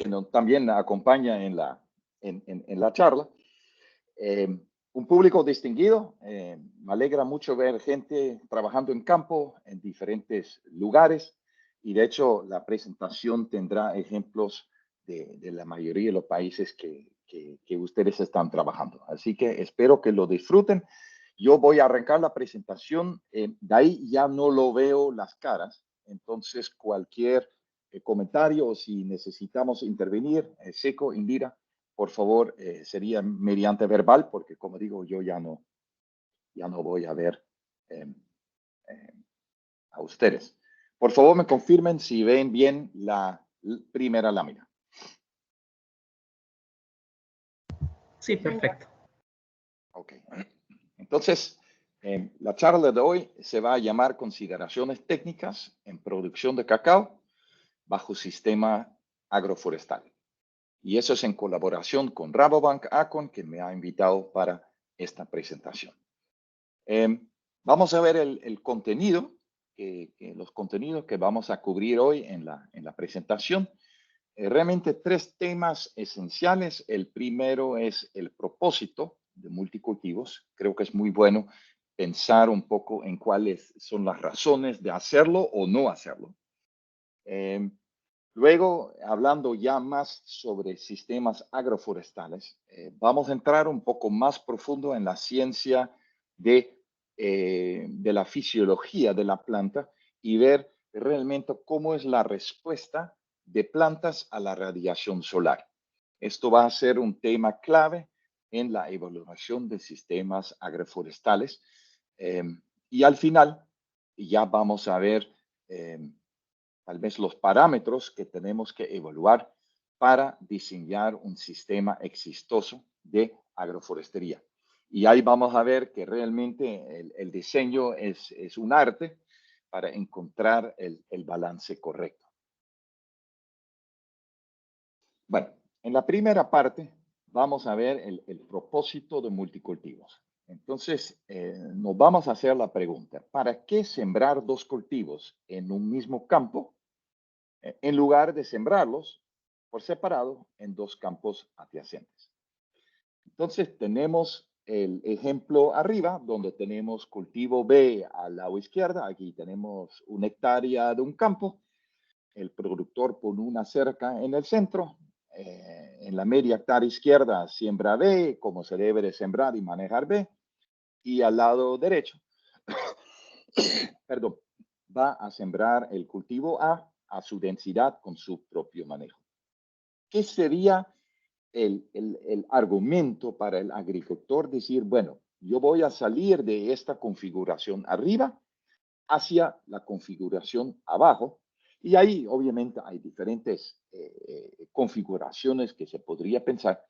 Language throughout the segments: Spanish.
que nos también acompaña en la charla. Eh, un público distinguido. Me alegra mucho ver gente trabajando en campo en diferentes lugares y de hecho la presentación tendrá ejemplos de la mayoría de los países que ustedes están trabajando. Así que espero que lo disfruten. Yo voy a arrancar la presentación. De ahí ya no lo veo las caras. Entonces cualquier comentario o si necesitamos intervenir, Seco, Indira, por favor, sería mediante verbal, porque como digo, yo ya no voy a ver eh, eh, a ustedes. Por favor, me confirmen si ven bien la primera lámina. Sí, perfecto. Ok. Entonces, la charla de hoy se va a llamar Consideraciones técnicas en producción de cacao bajo sistema agroforestal. Y eso es en colaboración con Rabobank Acon, que me ha invitado para esta presentación. Vamos a ver el contenido, los contenidos que vamos a cubrir hoy en la presentación. Realmente tres temas esenciales. El primero es el propósito de multicultivos. Creo que es muy bueno pensar un poco en cuáles son las razones de hacerlo o no hacerlo. Luego, hablando ya más sobre sistemas agroforestales, vamos a entrar un poco más profundo en la ciencia de la fisiología de la planta y ver realmente cómo es la respuesta de plantas a la radiación solar. Esto va a ser un tema clave en la evaluación de sistemas agroforestales. Y al final, ya vamos a ver tal vez los parámetros que tenemos que evaluar para diseñar un sistema exitoso de agroforestería. Y ahí vamos a ver que realmente el diseño es un arte para encontrar el balance correcto. Bueno, en la primera parte vamos a ver el propósito de multicultivos. Entonces, nos vamos a hacer la pregunta, ¿para qué sembrar dos cultivos en un mismo campo en lugar de sembrarlos por separado en dos campos adyacentes? Entonces tenemos el ejemplo arriba, donde tenemos cultivo B al lado izquierda. Aquí tenemos una hectárea de un campo. El productor pone una cerca en el centro. En la media hectárea izquierda siembra B, como se debe de sembrar y manejar B. Y al lado derecho, perdón, va a sembrar el cultivo A su densidad con su propio manejo. ¿Qué sería el argumento para el agricultor decir, bueno, yo voy a salir de esta configuración arriba hacia la configuración abajo? Y ahí obviamente hay diferentes configuraciones que se podría pensar,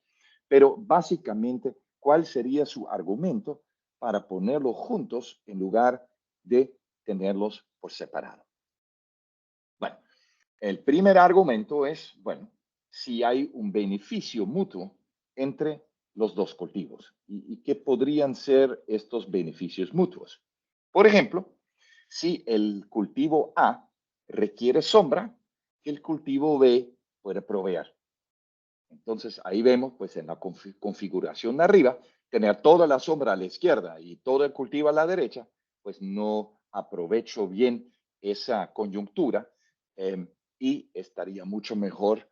pero básicamente, ¿cuál sería su argumento para ponerlos juntos en lugar de tenerlos por separado? Bueno, el primer argumento es, bueno, si hay un beneficio mutuo entre los dos cultivos. ¿Y qué podrían ser estos beneficios mutuos? Por ejemplo, si el cultivo A requiere sombra, el cultivo B puede proveer. Entonces, ahí vemos, pues en la configuración de arriba, tener toda la sombra a la izquierda y todo el cultivo a la derecha, pues no aprovecho bien esa coyuntura y estaría mucho mejor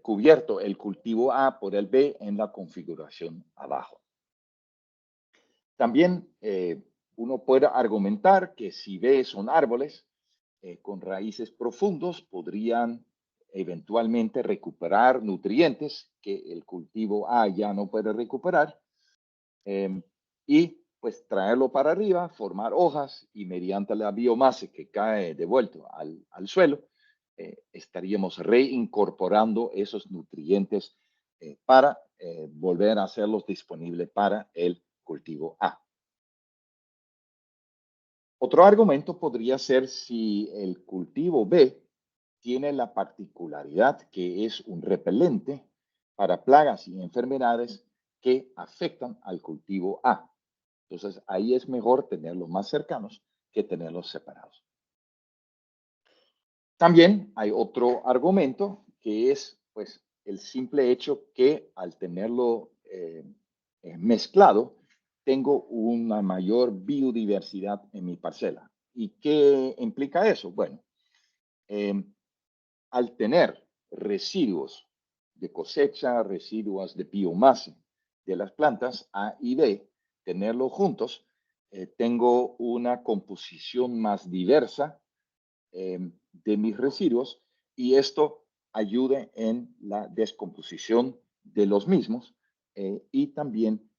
cubierto el cultivo A por el B en la configuración abajo. También uno puede argumentar que si B son árboles con raíces profundos, podrían eventualmente recuperar nutrientes que el cultivo A ya no puede recuperar y pues traerlo para arriba, formar hojas y mediante la biomasa que cae de vuelto al suelo, estaríamos reincorporando esos nutrientes para volver a hacerlos disponibles para el cultivo A. Otro argumento podría ser si el cultivo B tiene la particularidad que es un repelente para plagas y enfermedades que afectan al cultivo A. Entonces, ahí es mejor tenerlos más cercanos que tenerlos separados. También hay otro argumento que es, pues, el simple hecho que al tenerlo mezclado, tengo una mayor biodiversidad en mi parcela. ¿Y qué implica eso? Bueno, al tener residuos de cosecha, residuos de biomasa de las plantas A y B, tenerlos juntos, tengo una composición más diversa de mis residuos y esto ayuda en la descomposición de los mismos y también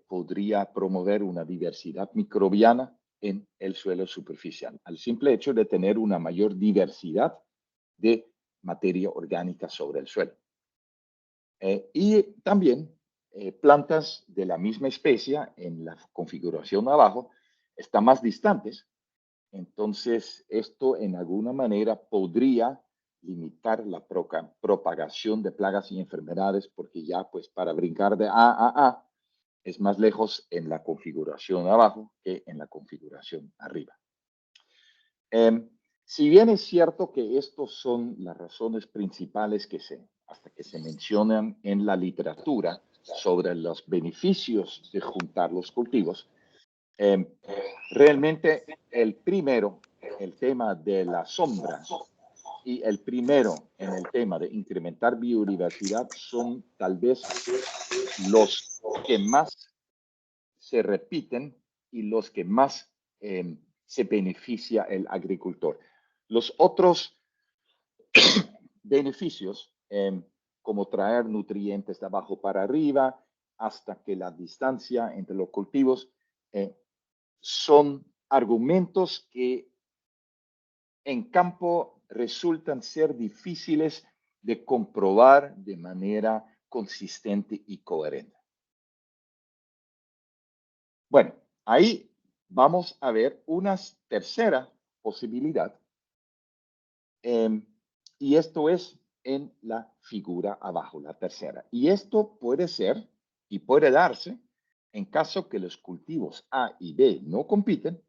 podría promover una diversidad microbiana en el suelo superficial, al simple hecho de tener una mayor diversidad de materia orgánica sobre el suelo. Y también plantas de la misma especie en la configuración abajo están más distantes. Entonces, esto en alguna manera podría limitar la propagación de plagas y enfermedades porque ya pues para brincar de A a A es más lejos en la configuración abajo que en la configuración arriba. Si bien es cierto que estos son las razones principales hasta que se mencionan en la literatura sobre los beneficios de juntar los cultivos, realmente el primero, el tema de la sombra y el primero en el tema de incrementar biodiversidad son tal vez los que más se repiten y los que más se beneficia el agricultor. Los otros beneficios, como traer nutrientes de abajo para arriba, hasta que la distancia entre los cultivos, son argumentos que en campo resultan ser difíciles de comprobar de manera consistente y coherente. Bueno, ahí vamos a ver una tercera posibilidad, y esto es en la figura abajo, la tercera. Y esto puede ser y puede darse en caso que los cultivos A y B no compiten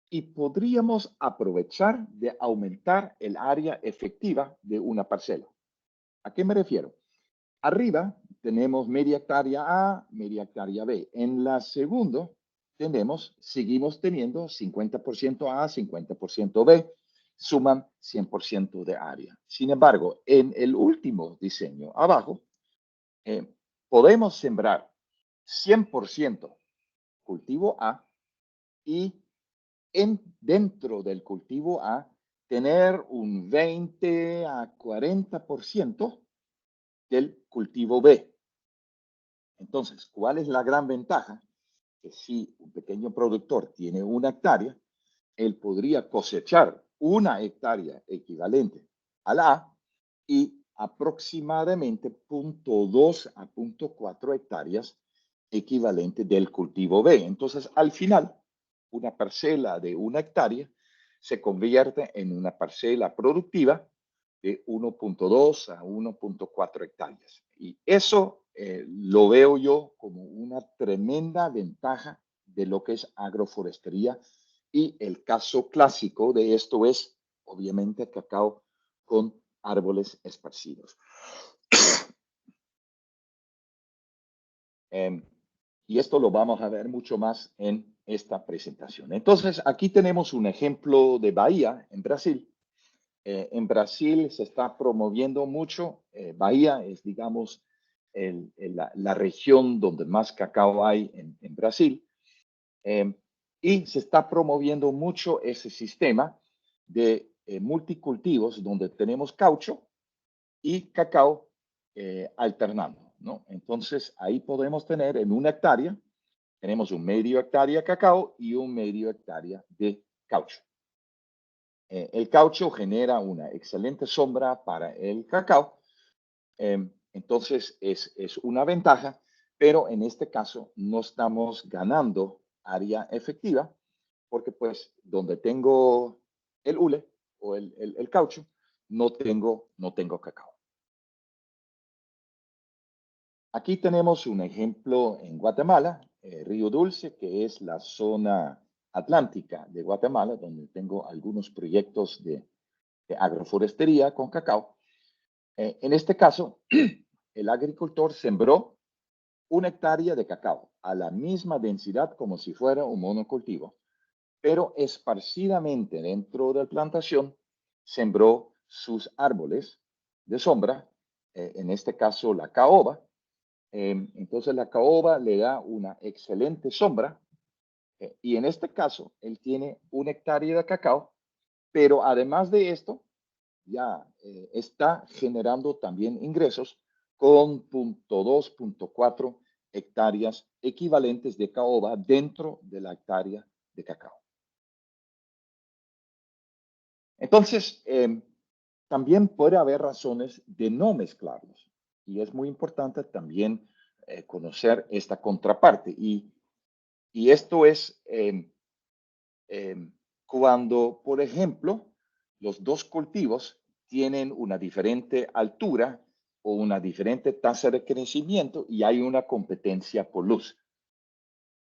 y podríamos aprovechar de aumentar el área efectiva de una parcela. ¿A qué me refiero? Arriba tenemos media hectárea A, media hectárea B. En la segunda seguimos teniendo 50% A, 50% B, suman 100% de área. Sin embargo, en el último diseño abajo, podemos sembrar 100% cultivo A y dentro del cultivo A tener un 20 a 40% del cultivo B. Entonces, ¿cuál es la gran ventaja? Que si un pequeño productor tiene una hectárea, él podría cosechar una hectárea equivalente a la A y aproximadamente 0.2 a 0.4 hectáreas equivalente del cultivo B. Entonces, al final, una parcela de una hectárea se convierte en una parcela productiva de 1.2 a 1.4 hectáreas. Y eso lo veo yo como una tremenda ventaja de lo que es agroforestería. Y el caso clásico de esto es, obviamente, cacao con árboles esparcidos. Y esto lo vamos a ver mucho más en esta presentación. Entonces, aquí tenemos un ejemplo de Bahía, en Brasil. En Brasil se está promoviendo mucho. Bahía es, digamos, la región donde más cacao hay en Brasil. Y se está promoviendo mucho ese sistema de multicultivos donde tenemos caucho y cacao alternando, ¿no? Entonces, ahí podemos tener en una hectárea, tenemos un medio hectárea cacao y un medio hectárea de caucho. El caucho genera una excelente sombra para el cacao, entonces es una ventaja, pero en este caso no estamos ganando área efectiva, porque pues donde tengo el hule o el caucho, no tengo cacao. Aquí tenemos un ejemplo en Guatemala, Río Dulce, que es la zona atlántica de Guatemala, donde tengo algunos proyectos de agroforestería con cacao. En este caso, el agricultor sembró 1 hectárea de cacao a la misma densidad como si fuera un monocultivo, pero esparcidamente dentro de la plantación sembró sus árboles de sombra, en este caso la caoba. Entonces la caoba le da una excelente sombra, y en este caso él tiene 1 hectárea de cacao, pero además de esto ya está generando también ingresos con 0.2, 0.4 hectáreas equivalentes de caoba dentro de la hectárea de cacao. Entonces, también puede haber razones de no mezclarlos. Y es muy importante también conocer esta contraparte. Y esto es cuando, por ejemplo, los dos cultivos tienen una diferente altura o una diferente tasa de crecimiento y hay una competencia por luz.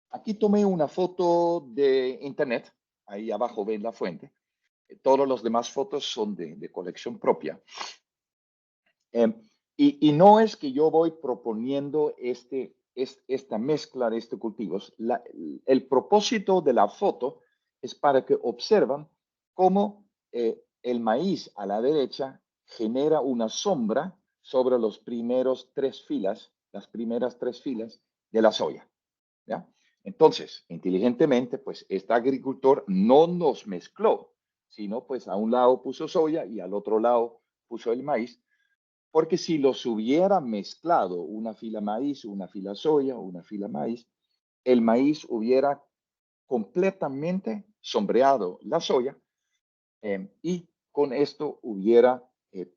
Aquí tomé una foto de internet, ahí abajo ven la fuente. Todas las demás fotos son de colección propia. Y no es que yo voy proponiendo esta mezcla de estos cultivos. El propósito de la foto es para que observan cómo el maíz a la derecha genera una sombra sobre las primeras 3 filas de la soya, ¿ya? Entonces, inteligentemente, pues este agricultor no nos mezcló, sino pues a un lado puso soya y al otro lado puso el maíz, porque si los hubiera mezclado, una fila maíz, una fila soya, una fila maíz, el maíz hubiera completamente sombreado la soya, y con esto hubiera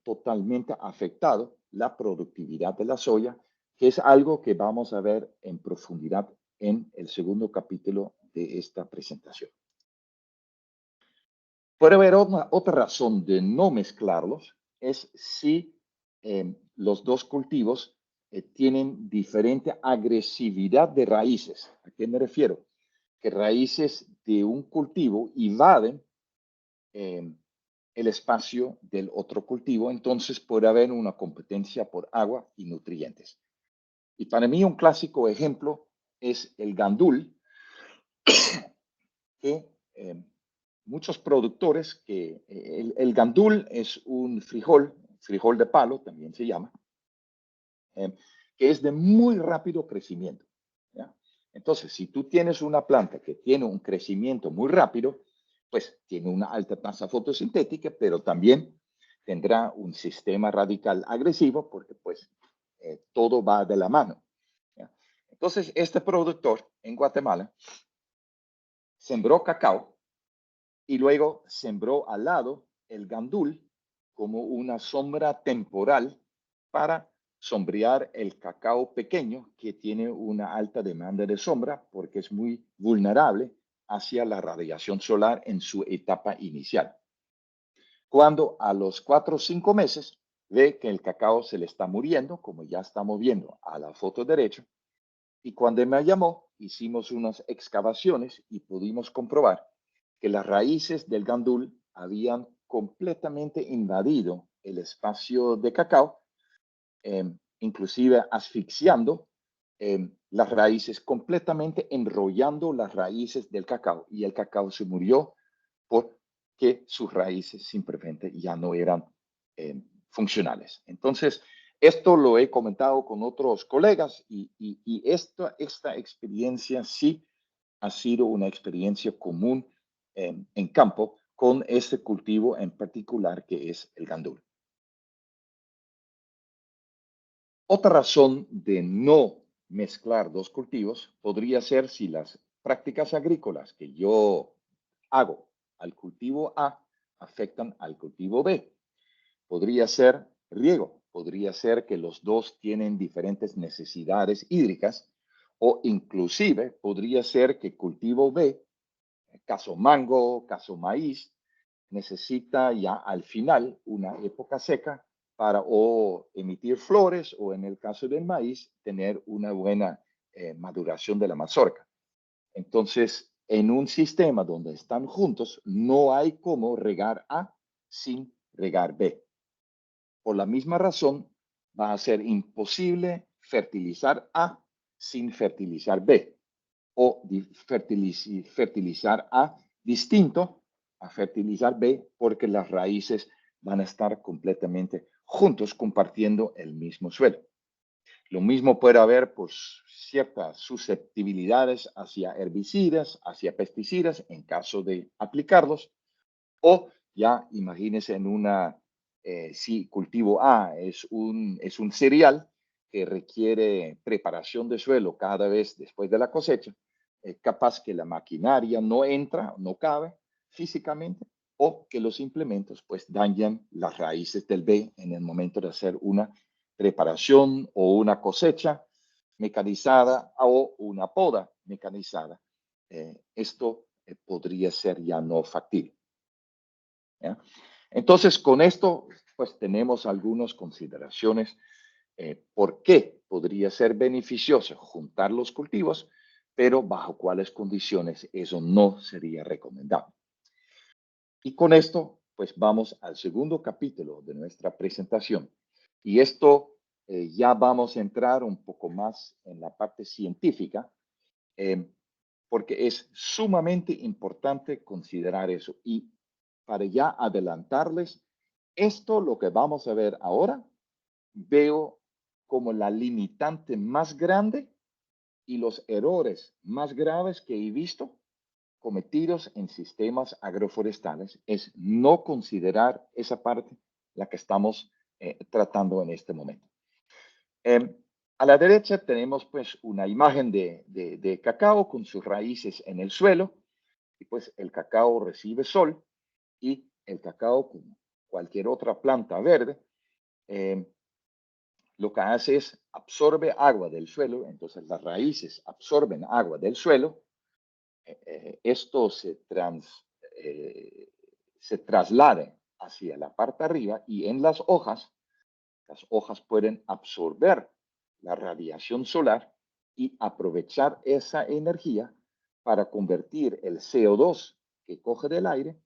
totalmente afectado la productividad de la soya, que es algo que vamos a ver en profundidad en el segundo capítulo de esta presentación. Puede haber otra razón de no mezclarlos, es si los dos cultivos tienen diferente agresividad de raíces. ¿A qué me refiero? Que raíces de un cultivo invaden el espacio del otro cultivo, entonces puede haber una competencia por agua y nutrientes. Y para mí un clásico ejemplo es el gandul, que muchos productores, que el gandul es un frijol de palo también se llama, que es de muy rápido crecimiento, ¿ya? Entonces, si tú tienes una planta que tiene un crecimiento muy rápido, pues tiene una alta tasa fotosintética, pero también tendrá un sistema radical agresivo porque pues todo va de la mano, ¿ya? Entonces, este productor en Guatemala sembró cacao y luego sembró al lado el gandul como una sombra temporal para sombrear el cacao pequeño que tiene una alta demanda de sombra porque es muy vulnerable hacia la radiación solar en su etapa inicial. Cuando a los 4 o 5 meses ve que el cacao se le está muriendo, como ya estamos viendo a la foto derecha, y cuando me llamó, hicimos unas excavaciones y pudimos comprobar que las raíces del gandul habían completamente invadido el espacio de cacao, inclusive asfixiando las raíces, completamente enrollando las raíces del cacao, y el cacao se murió porque sus raíces simplemente ya no eran funcionales. Entonces, esto lo he comentado con otros colegas y esta experiencia sí ha sido una experiencia común en campo con este cultivo en particular que es el gandul. Otra razón de no mezclar dos cultivos podría ser si las prácticas agrícolas que yo hago al cultivo A afectan al cultivo B. Podría ser riego, podría ser que los dos tienen diferentes necesidades hídricas, o inclusive podría ser que cultivo B, caso mango, caso maíz, necesita ya al final una época seca para o emitir flores o en el caso del maíz tener una buena maduración de la mazorca. Entonces, en un sistema donde están juntos, no hay cómo regar A sin regar B. Por la misma razón, va a ser imposible fertilizar A sin fertilizar B, o fertilizar A distinto a fertilizar B, porque las raíces van a estar completamente juntos compartiendo el mismo suelo. Lo mismo puede haber pues, ciertas susceptibilidades hacia herbicidas, hacia pesticidas en caso de aplicarlos, o ya imagínense en una, si cultivo A es un cereal que requiere preparación de suelo cada vez después de la cosecha, capaz que la maquinaria no entra, no cabe físicamente, o que los implementos pues dañan las raíces del B en el momento de hacer una preparación o una cosecha mecanizada o una poda mecanizada. Esto podría ser ya no factible. ¿Ya? Entonces, con esto, pues tenemos algunas consideraciones por qué podría ser beneficioso juntar los cultivos, pero bajo cuáles condiciones eso no sería recomendable. Y con esto, pues vamos al segundo capítulo de nuestra presentación. Y esto ya vamos a entrar un poco más en la parte científica, porque es sumamente importante considerar eso. Y para ya adelantarles, esto lo que vamos a ver ahora, veo como la limitante más grande y los errores más graves que he visto cometidos en sistemas agroforestales es no considerar esa parte, la que estamos tratando en este momento. A la derecha tenemos pues una imagen de cacao con sus raíces en el suelo, y pues el cacao recibe sol, y el cacao, como cualquier otra planta verde, lo que hace es absorbe agua del suelo. Entonces las raíces absorben agua del suelo. Esto se traslada hacia la parte arriba, y en las hojas pueden absorber la radiación solar y aprovechar esa energía para convertir el CO2 que coge del aire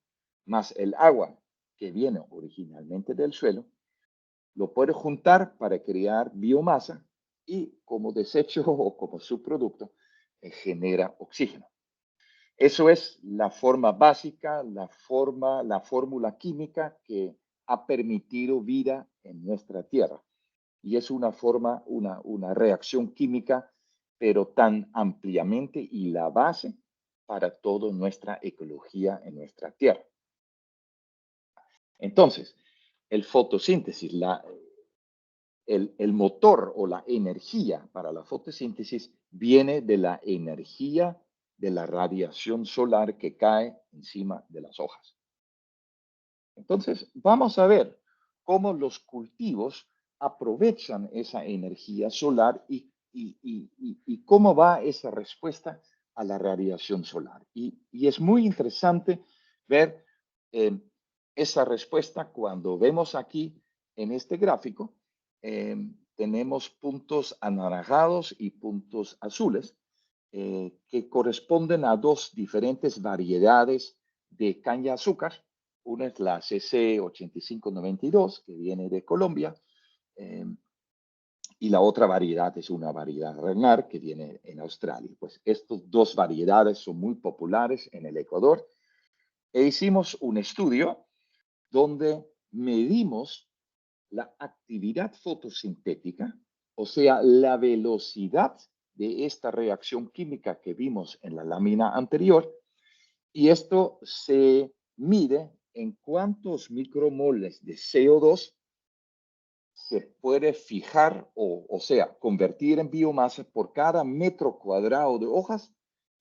más el agua que viene originalmente del suelo, lo puede juntar para crear biomasa, y como desecho o como subproducto genera oxígeno. Eso es la forma básica, la fórmula química que ha permitido vida en nuestra Tierra. Y es una reacción química, pero tan ampliamente, y la base para toda nuestra ecología en nuestra Tierra. Entonces, el fotosíntesis, el motor o la energía para la fotosíntesis viene de la energía de la radiación solar que cae encima de las hojas. Entonces, vamos a ver cómo los cultivos aprovechan esa energía solar y cómo va esa respuesta a la radiación solar. Y es muy interesante ver esa respuesta cuando vemos aquí en este gráfico. Tenemos puntos anaranjados y puntos azules que corresponden a dos diferentes variedades de caña de azúcar. Una es la CC 8592, que viene de Colombia, y la otra variedad es una variedad Renard, que viene en Australia. Pues estas dos variedades son muy populares en el Ecuador. E hicimos un estudio donde medimos la actividad fotosintética, o sea, la velocidad de esta reacción química que vimos en la lámina anterior, y esto se mide en cuántos micromoles de CO2 se puede fijar, o sea, convertir en biomasa por cada metro cuadrado de hojas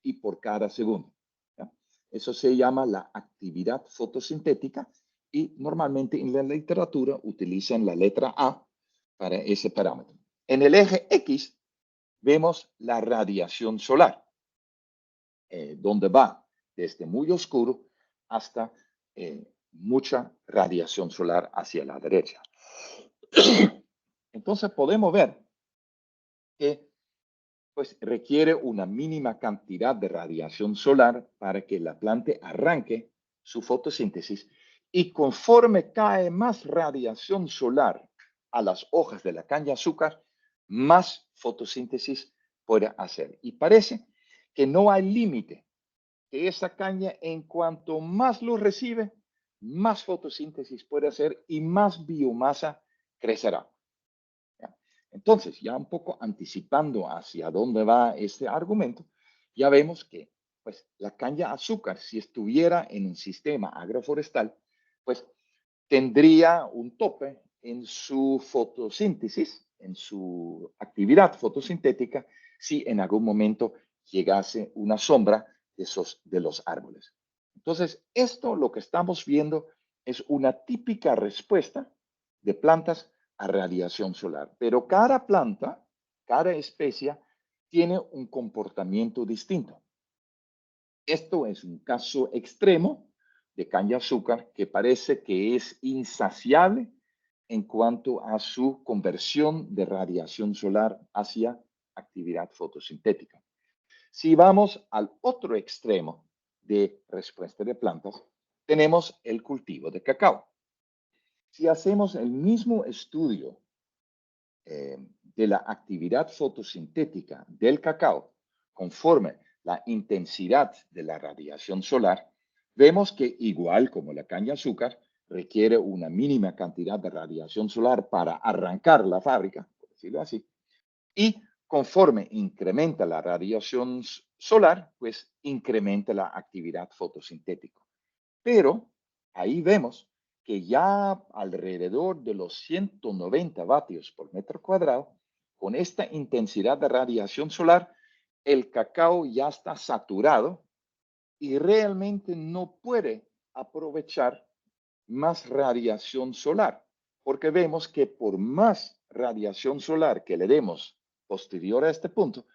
y por cada segundo. ¿Ya? Eso se llama la actividad fotosintética, y normalmente en la literatura utilizan la letra A para ese parámetro. En el eje X vemos la radiación solar, donde va desde muy oscuro hasta mucha radiación solar hacia la derecha. Entonces podemos ver que pues, requiere una mínima cantidad de radiación solar para que la planta arranque su fotosíntesis, y conforme cae más radiación solar a las hojas de la caña de azúcar, más fotosíntesis puede hacer. Y parece que no hay límite, que esa caña en cuanto más luz recibe, más fotosíntesis puede hacer y más biomasa crecerá. ¿Ya? Entonces, ya un poco anticipando hacia dónde va este argumento, ya vemos que pues, la caña de azúcar, si estuviera en un sistema agroforestal, pues tendría un tope en su fotosíntesis, en su actividad fotosintética, si en algún momento llegase una sombra de los árboles. Entonces, esto lo que estamos viendo es una típica respuesta de plantas a radiación solar. Pero cada planta, cada especie, tiene un comportamiento distinto. Esto es un caso extremo de caña de azúcar que parece que es insaciable en cuanto a su conversión de radiación solar hacia actividad fotosintética. Si vamos al otro extremo de respuesta de plantas, tenemos el cultivo de cacao. Si hacemos el mismo estudio de la actividad fotosintética del cacao conforme la intensidad de la radiación solar, vemos que igual como la caña de azúcar requiere una mínima cantidad de radiación solar para arrancar la fábrica, por decirlo así, y conforme incrementa la radiación solar, pues incrementa la actividad fotosintética. Pero ahí vemos que ya alrededor de los 190 vatios por metro cuadrado, con esta intensidad de radiación solar, el cacao ya está saturado y realmente no puede aprovechar más radiación solar, porque vemos que por más radiación solar que le demos posterior a este punto,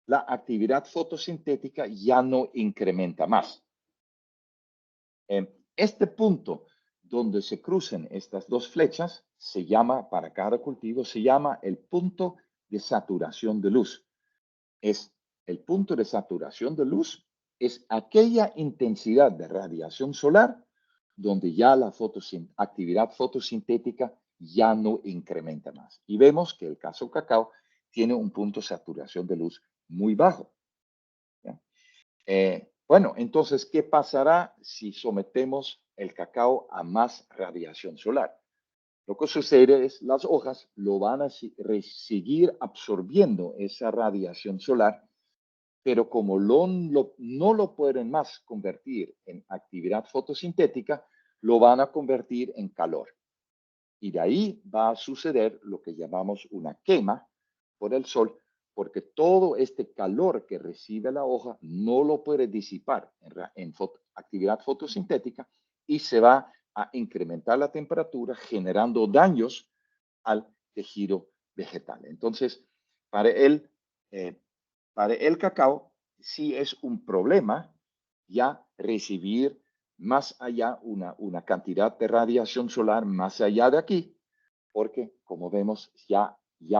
la actividad fotosintética ya no incrementa más. Este punto donde se crucen estas dos flechas se llama, para cada cultivo, se llama el punto de saturación de luz. Es el punto de saturación de luz, es aquella intensidad de radiación solar donde ya la actividad fotosintética ya no incrementa más. Y vemos que el caso cacao tiene un punto de saturación de luz muy bajo. Bueno, entonces, ¿qué pasará si sometemos el cacao a más radiación solar? Lo que sucede es las hojas lo van a seguir absorbiendo esa radiación solar, pero como no lo pueden más convertir en actividad fotosintética, lo van a convertir en calor. Y de ahí va a suceder lo que llamamos una quema por el sol, porque todo este calor que recibe la hoja no lo puede disipar en actividad fotosintética y se va a incrementar la temperatura generando daños al tejido vegetal. Entonces, para el, para el cacao sí es un problema ya recibir más allá una cantidad de radiación solar más allá de aquí, porque como vemos ya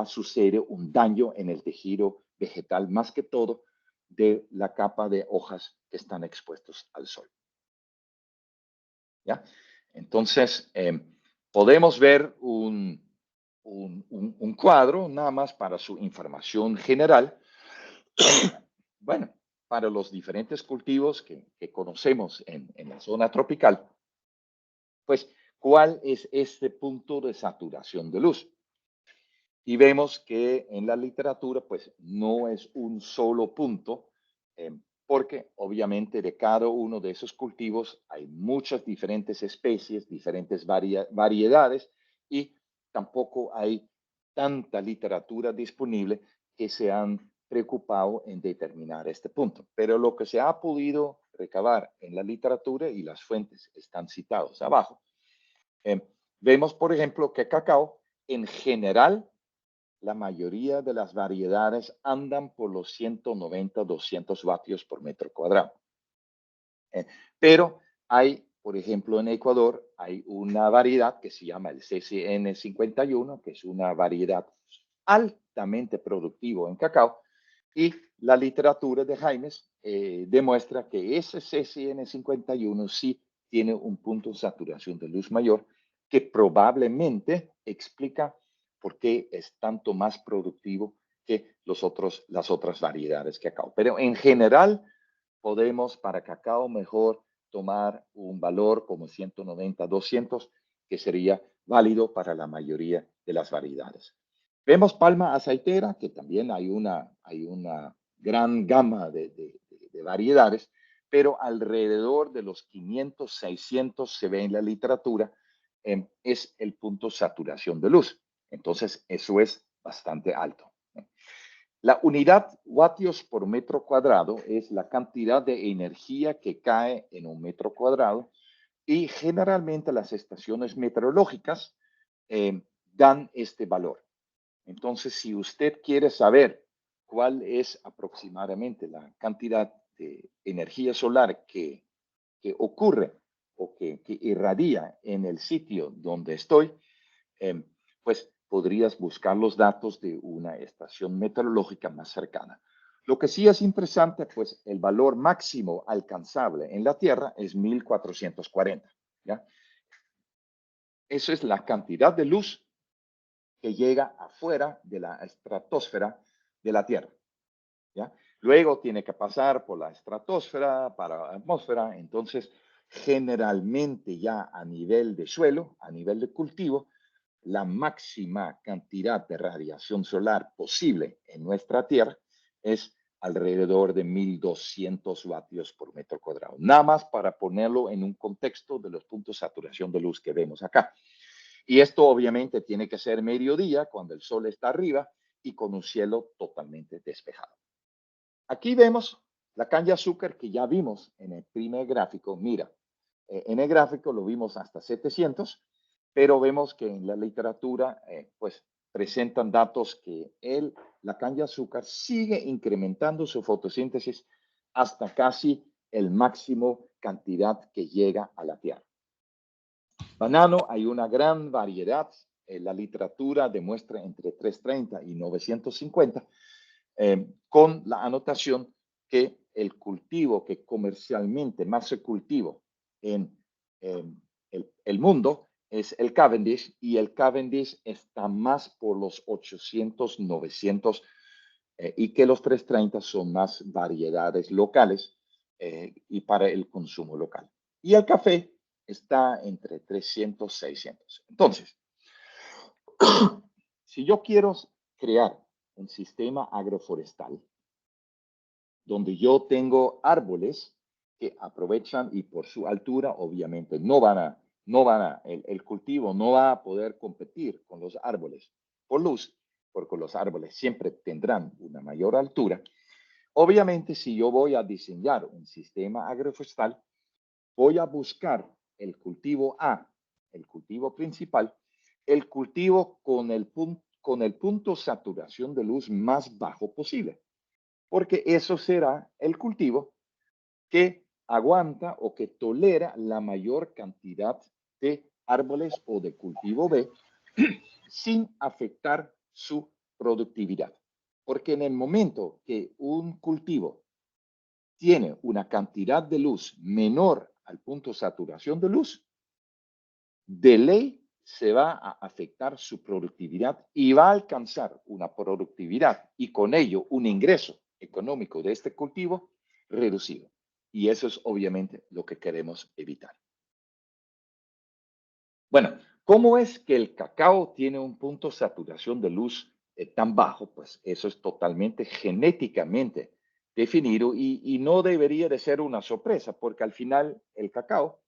sucede un daño en el tejido vegetal, más que todo de la capa de hojas que están expuestos al sol. ¿Ya? Entonces, podemos ver un cuadro, nada más para su información general. Bueno, para los diferentes cultivos que conocemos en la zona tropical, pues, ¿cuál es este punto de saturación de luz? Y vemos que en la literatura, pues, no es un solo punto, porque obviamente de cada uno de esos cultivos hay muchas diferentes especies, diferentes variedades, y tampoco hay tanta literatura disponible que se han preocupado en determinar este punto. Pero lo que se ha podido recabar en la literatura, y las fuentes están citadas abajo, vemos, por ejemplo, que cacao en general la mayoría de las variedades andan por los 190, 200 vatios por metro cuadrado. Pero hay, por ejemplo, en Ecuador, hay una variedad que se llama el CCN 51, que es una variedad altamente productiva en cacao, y la literatura de Jaimes demuestra que ese CCN 51 sí tiene un punto de saturación de luz mayor, que probablemente explica por qué es tanto más productivo que las otras variedades de cacao. Pero en general, podemos para cacao mejor tomar un valor como 190, 200, que sería válido para la mayoría de las variedades. Vemos palma aceitera, que también hay una gran gama de variedades, pero alrededor de los 500, 600 se ve en la literatura, es el punto de saturación de luz. Entonces, eso es bastante alto. La unidad vatios por metro cuadrado es la cantidad de energía que cae en un metro cuadrado y generalmente las estaciones meteorológicas dan este valor. Entonces, si usted quiere saber cuál es aproximadamente la cantidad de energía solar que ocurre o que irradia en el sitio donde estoy, pues podrías buscar los datos de una estación meteorológica más cercana. Lo que sí es interesante, pues el valor máximo alcanzable en la Tierra es 1440. ¿Ya? Eso es la cantidad de luz que llega afuera de la estratosfera de la Tierra. ¿Ya? Luego tiene que pasar por la estratosfera para la atmósfera. Entonces, generalmente ya a nivel de suelo, a nivel de cultivo, la máxima cantidad de radiación solar posible en nuestra Tierra es alrededor de 1200 vatios por metro cuadrado. Nada más para ponerlo en un contexto de los puntos de saturación de luz que vemos acá. Y esto obviamente tiene que ser mediodía, cuando el sol está arriba y con un cielo totalmente despejado. Aquí vemos la caña de azúcar que ya vimos en el primer gráfico. Mira, en el gráfico lo vimos hasta 700, pero vemos que en la literatura pues presentan datos que la caña de azúcar sigue incrementando su fotosíntesis hasta casi el máximo cantidad que llega a la tierra. Banano, hay una gran variedad. La literatura demuestra entre 330 y 950, con la anotación que el cultivo que comercialmente más se cultiva en el mundo es el Cavendish, y el Cavendish está más por los 800, 900, y que los 330 son más variedades locales y para el consumo local. Y el café está entre 300, 600. Entonces, si yo quiero crear un sistema agroforestal donde yo tengo árboles que aprovechan y por su altura obviamente el cultivo no va a poder competir con los árboles por luz, porque los árboles siempre tendrán una mayor altura. Obviamente, si yo voy a diseñar un sistema agroforestal, voy a buscar el cultivo A, el cultivo principal, el cultivo con el punto de saturación de luz más bajo posible, porque eso será el cultivo que aguanta o que tolera la mayor cantidad de árboles o de cultivo B sin afectar su productividad. Porque en el momento que un cultivo tiene una cantidad de luz menor al punto de saturación de luz, de ley se va a afectar su productividad y va a alcanzar una productividad y con ello un ingreso económico de este cultivo reducido. Y eso es obviamente lo que queremos evitar. Bueno, ¿cómo es que el cacao tiene un punto de saturación de luz tan bajo? Pues eso es totalmente genéticamente definido y no debería de ser una sorpresa, porque al final el cacao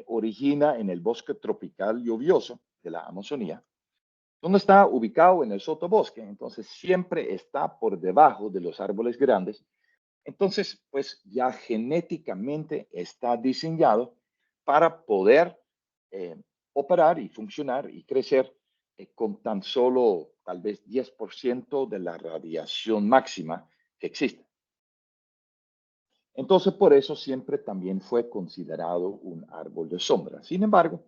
origina en el bosque tropical lluvioso de la Amazonía, donde está ubicado en el sotobosque. Entonces siempre está por debajo de los árboles grandes. Entonces, pues ya genéticamente está diseñado para poder eh, operar y funcionar y crecer con tan solo tal vez 10% de la radiación máxima que existe. Entonces, por eso siempre también fue considerado un árbol de sombra. Sin embargo,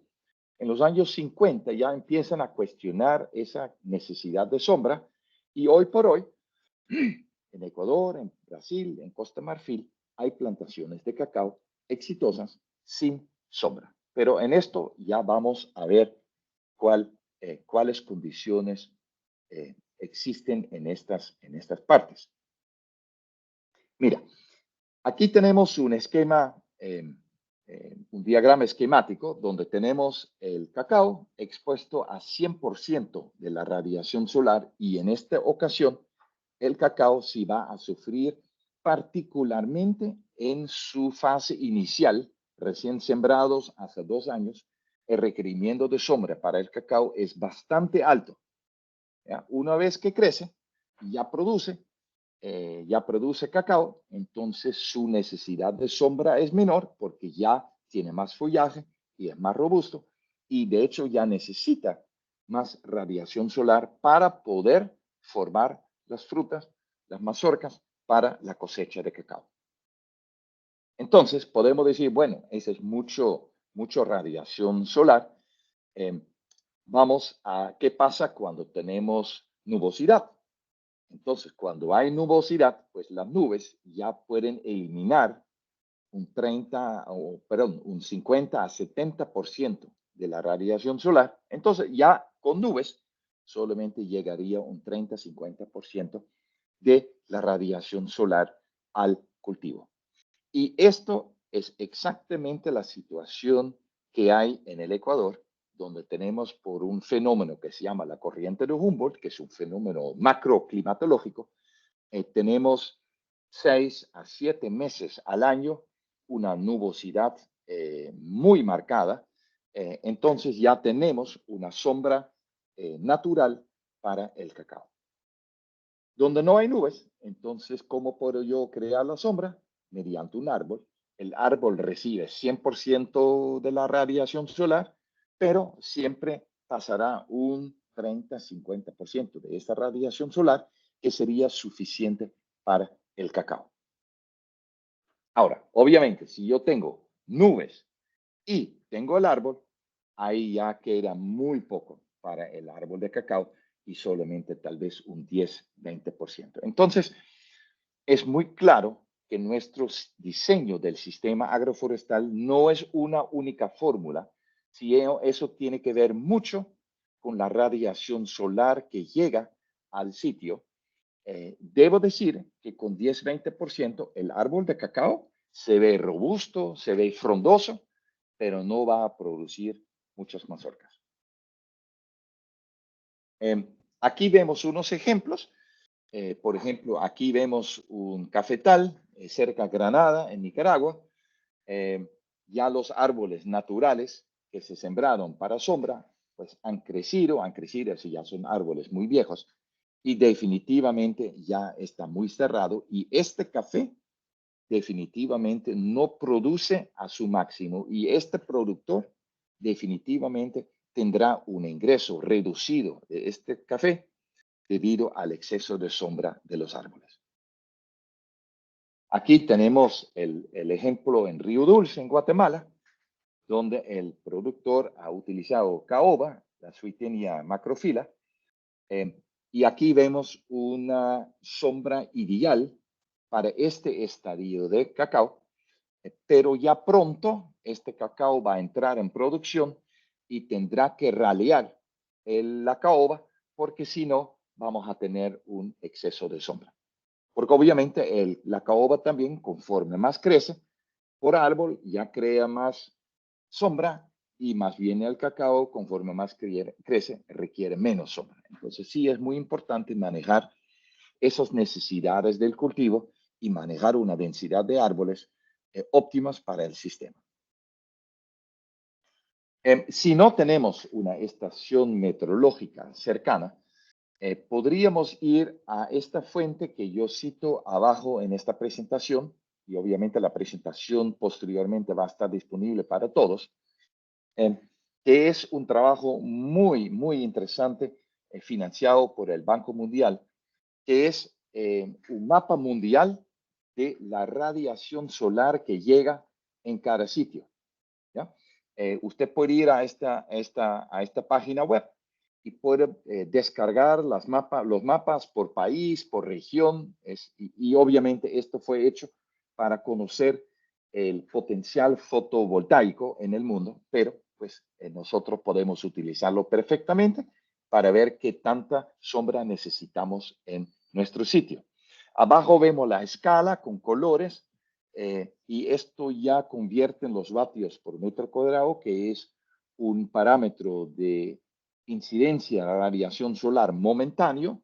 en los años 50 ya empiezan a cuestionar esa necesidad de sombra, y hoy por hoy, en Ecuador, en Brasil, en Costa Marfil, hay plantaciones de cacao exitosas sin sombra. Pero en esto ya vamos a ver cuál cuáles condiciones existen en estas partes. Mira, aquí tenemos un esquema, un diagrama esquemático donde tenemos el cacao expuesto a 100% de la radiación solar y en esta ocasión el cacao sí va a sufrir particularmente en su fase inicial, recién sembrados hace 2 años, el requerimiento de sombra para el cacao es bastante alto. ¿Ya? Una vez que crece, ya produce cacao, entonces su necesidad de sombra es menor porque ya tiene más follaje y es más robusto y de hecho ya necesita más radiación solar para poder formar las frutas, las mazorcas para la cosecha de cacao. Entonces podemos decir, bueno, esa es mucho radiación solar. Vamos a qué pasa cuando tenemos nubosidad. Entonces, cuando hay nubosidad, pues las nubes ya pueden eliminar un 50 a 70% de la radiación solar. Entonces, ya con nubes solamente llegaría un 30-50% de la radiación solar al cultivo. Y esto es exactamente la situación que hay en el Ecuador, donde tenemos por un fenómeno que se llama la corriente de Humboldt, que es un fenómeno macroclimatológico, tenemos 6 a 7 meses al año una nubosidad muy marcada. Entonces ya tenemos una sombra natural para el cacao. Donde no hay nubes, entonces, ¿cómo puedo yo crear la sombra? Mediante un árbol. El árbol recibe 100% de la radiación solar, pero siempre pasará un 30-50% de esta radiación solar que sería suficiente para el cacao. Ahora, obviamente, si yo tengo nubes y tengo el árbol, ahí ya queda muy poco para el árbol de cacao y solamente tal vez un 10-20%. Entonces, es muy claro que nuestro diseño del sistema agroforestal no es una única fórmula, sino eso tiene que ver mucho con la radiación solar que llega al sitio. Debo decir que con 10-20% el árbol de cacao se ve robusto, se ve frondoso, pero no va a producir muchas mazorcas. Aquí vemos unos ejemplos. Por ejemplo, aquí vemos un cafetal cerca de Granada, en Nicaragua. Ya los árboles naturales que se sembraron para sombra, pues han crecido, así ya son árboles muy viejos y definitivamente ya está muy cerrado y este café definitivamente no produce a su máximo y este productor definitivamente tendrá un ingreso reducido de este café debido al exceso de sombra de los árboles. Aquí tenemos el ejemplo en Río Dulce, en Guatemala, donde el productor ha utilizado caoba, la Swietenia macrophylla, y aquí vemos una sombra ideal para este estadio de cacao, pero ya pronto este cacao va a entrar en producción y tendrá que ralear la caoba porque si no vamos a tener un exceso de sombra. Porque obviamente la caoba también, conforme más crece por árbol, ya crea más sombra y más bien el cacao, conforme más crece, requiere menos sombra. Entonces sí es muy importante manejar esas necesidades del cultivo y manejar una densidad de árboles óptimas para el sistema. Si no tenemos una estación meteorológica cercana, podríamos ir a esta fuente que yo cito abajo en esta presentación, y obviamente la presentación posteriormente va a estar disponible para todos, que es un trabajo muy, muy interesante financiado por el Banco Mundial, que es un mapa mundial de la radiación solar que llega en cada sitio. ¿Ya? Usted puede ir a esta página web y puede descargar los mapas por país, por región, y obviamente esto fue hecho para conocer el potencial fotovoltaico en el mundo, pero pues nosotros podemos utilizarlo perfectamente para ver qué tanta sombra necesitamos en nuestro sitio. Abajo vemos la escala con colores y esto ya convierte en los vatios por metro cuadrado, que es un parámetro de incidencia de radiación solar momentáneo,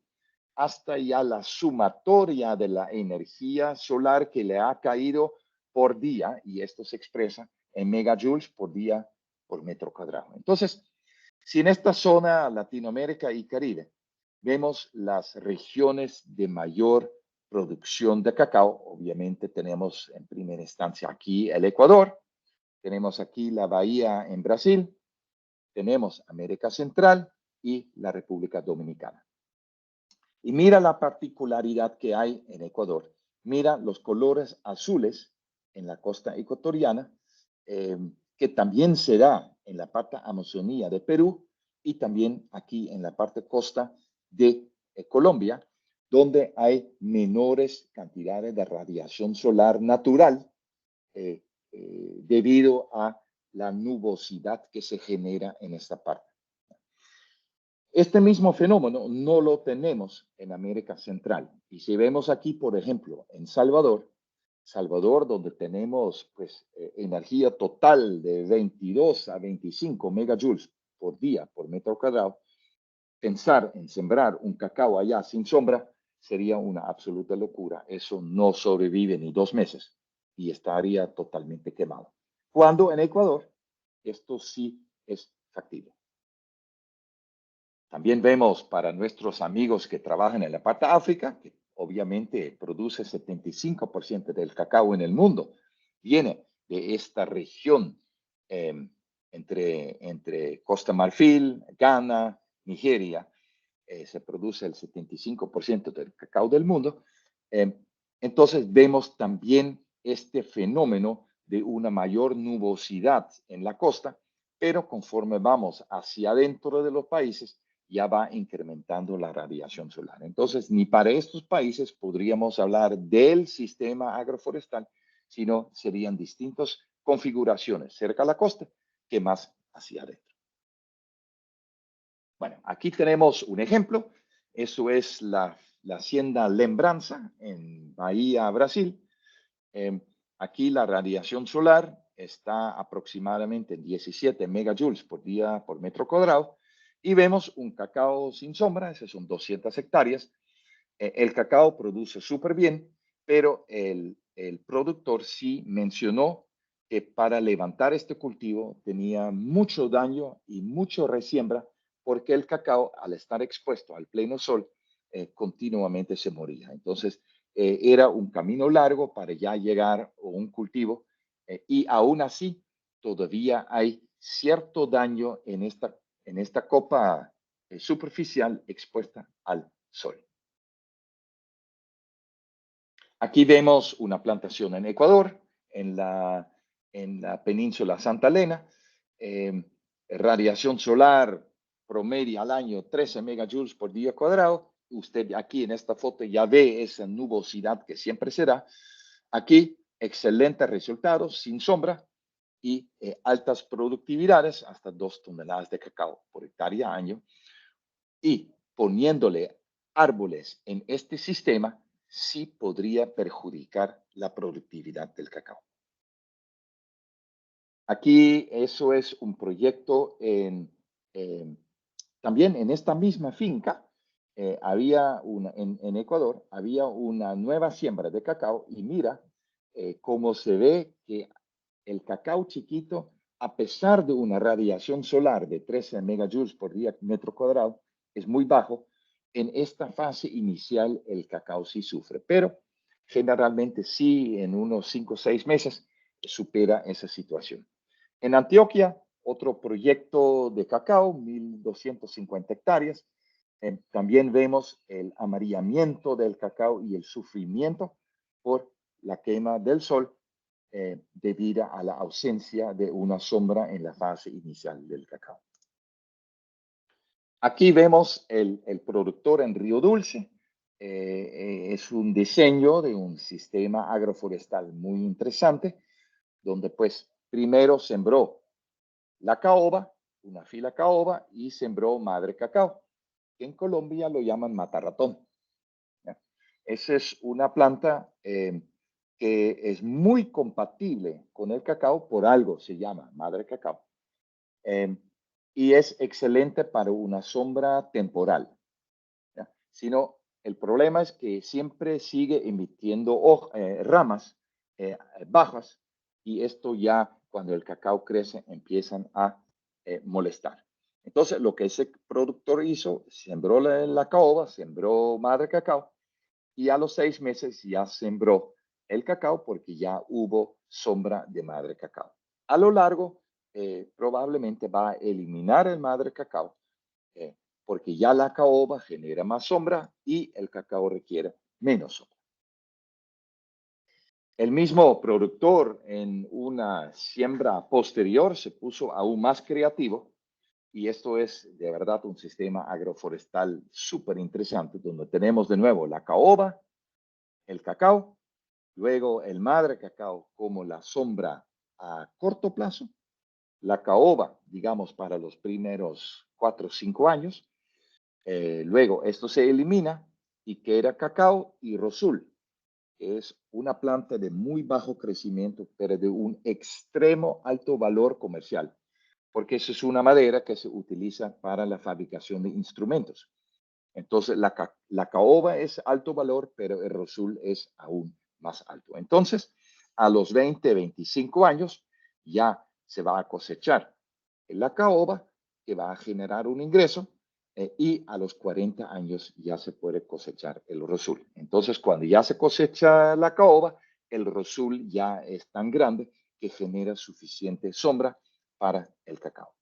hasta ya la sumatoria de la energía solar que le ha caído por día, y esto se expresa en megajoules por día por metro cuadrado. Entonces, si en esta zona Latinoamérica y Caribe vemos las regiones de mayor producción de cacao, obviamente tenemos en primera instancia aquí el Ecuador, tenemos aquí la Bahía en Brasil, tenemos América Central y la República Dominicana. Y mira la particularidad que hay en Ecuador. Mira los colores azules en la costa ecuatoriana, que también se da en la parte Amazonía de Perú y también aquí en la parte costa de Colombia, donde hay menores cantidades de radiación solar natural debido a la nubosidad que se genera en esta parte. Este mismo fenómeno no lo tenemos en América Central. Y si vemos aquí, por ejemplo, en Salvador, donde tenemos pues, energía total de 22 a 25 megajoules por día por metro cuadrado, pensar en sembrar un cacao allá sin sombra sería una absoluta locura. Eso no sobrevive ni 2 meses y estaría totalmente quemado. Cuando en Ecuador, esto sí es factible. También vemos para nuestros amigos que trabajan en la parte de África, que obviamente produce 75% del cacao en el mundo, viene de esta región entre Costa Marfil, Ghana, Nigeria, se produce el 75% del cacao del mundo. Entonces vemos también este fenómeno de una mayor nubosidad en la costa, pero conforme vamos hacia adentro de los países, ya va incrementando la radiación solar. Entonces, ni para estos países podríamos hablar del sistema agroforestal, sino serían distintas configuraciones cerca a la costa que más hacia adentro. Bueno, aquí tenemos un ejemplo. Eso es la hacienda Lembranza en Bahía, Brasil. Aquí la radiación solar está aproximadamente en 17 megajoules por día por metro cuadrado. Y vemos un cacao sin sombra, esas son 200 hectáreas. El cacao produce súper bien, pero el productor sí mencionó que para levantar este cultivo tenía mucho daño y mucho resiembra, porque el cacao, al estar expuesto al pleno sol, continuamente se moría. Entonces, era un camino largo para ya llegar a un cultivo y aún así todavía hay cierto daño en esta copa superficial expuesta al sol. Aquí vemos una plantación en Ecuador, en la península Santa Elena, radiación solar promedio al año 13 megajoules por día cuadrado. Usted aquí en esta foto ya ve esa nubosidad que siempre se da. Aquí, excelentes resultados, sin sombra y altas productividades, hasta 2 toneladas de cacao por hectárea año. Y poniéndole árboles en este sistema, sí podría perjudicar la productividad del cacao. Aquí eso es un proyecto también en esta misma finca, en Ecuador, había una nueva siembra de cacao y mira cómo se ve que el cacao chiquito, a pesar de una radiación solar de 13 megajoules por día metro cuadrado, es muy bajo. En esta fase inicial el cacao sí sufre, pero generalmente sí en unos 5 o 6 meses supera esa situación. En Antioquia, otro proyecto de cacao, 1.250 hectáreas. También vemos el amarillamiento del cacao y el sufrimiento por la quema del sol debido a la ausencia de una sombra en la fase inicial del cacao. Aquí vemos el productor en Río Dulce. Es un diseño de un sistema agroforestal muy interesante, donde pues primero sembró la caoba, una fila caoba, y sembró madre cacao, que en Colombia lo llaman matarratón. ¿Ya? Esa es una planta que es muy compatible con el cacao, por algo se llama madre cacao, y es excelente para una sombra temporal. ¿Ya? Sino el problema es que siempre sigue emitiendo ramas bajas, y esto ya cuando el cacao crece empiezan a molestar. Entonces lo que ese productor hizo, sembró la caoba, sembró madre cacao, y a los 6 meses ya sembró el cacao porque ya hubo sombra de madre cacao. A lo largo, probablemente va a eliminar el madre cacao, eh, porque ya la caoba genera más sombra y el cacao requiere menos sombra. El mismo productor en una siembra posterior se puso aún más creativo, y esto es de verdad un sistema agroforestal súper interesante, donde tenemos de nuevo la caoba, el cacao, luego el madre cacao como la sombra a corto plazo, la caoba, digamos, para los primeros 4 o 5 años. Luego esto se elimina y queda cacao y rosul, que es una planta de muy bajo crecimiento, pero de un extremo alto valor comercial, porque eso es una madera que se utiliza para la fabricación de instrumentos. Entonces, la caoba es alto valor, pero el rosul es aún más alto. Entonces, a los 20, 25 años, ya se va a cosechar la caoba, que va a generar un ingreso, y a los 40 años ya se puede cosechar el rosul. Entonces, cuando ya se cosecha la caoba, el rosul ya es tan grande que genera suficiente sombra para el cacao.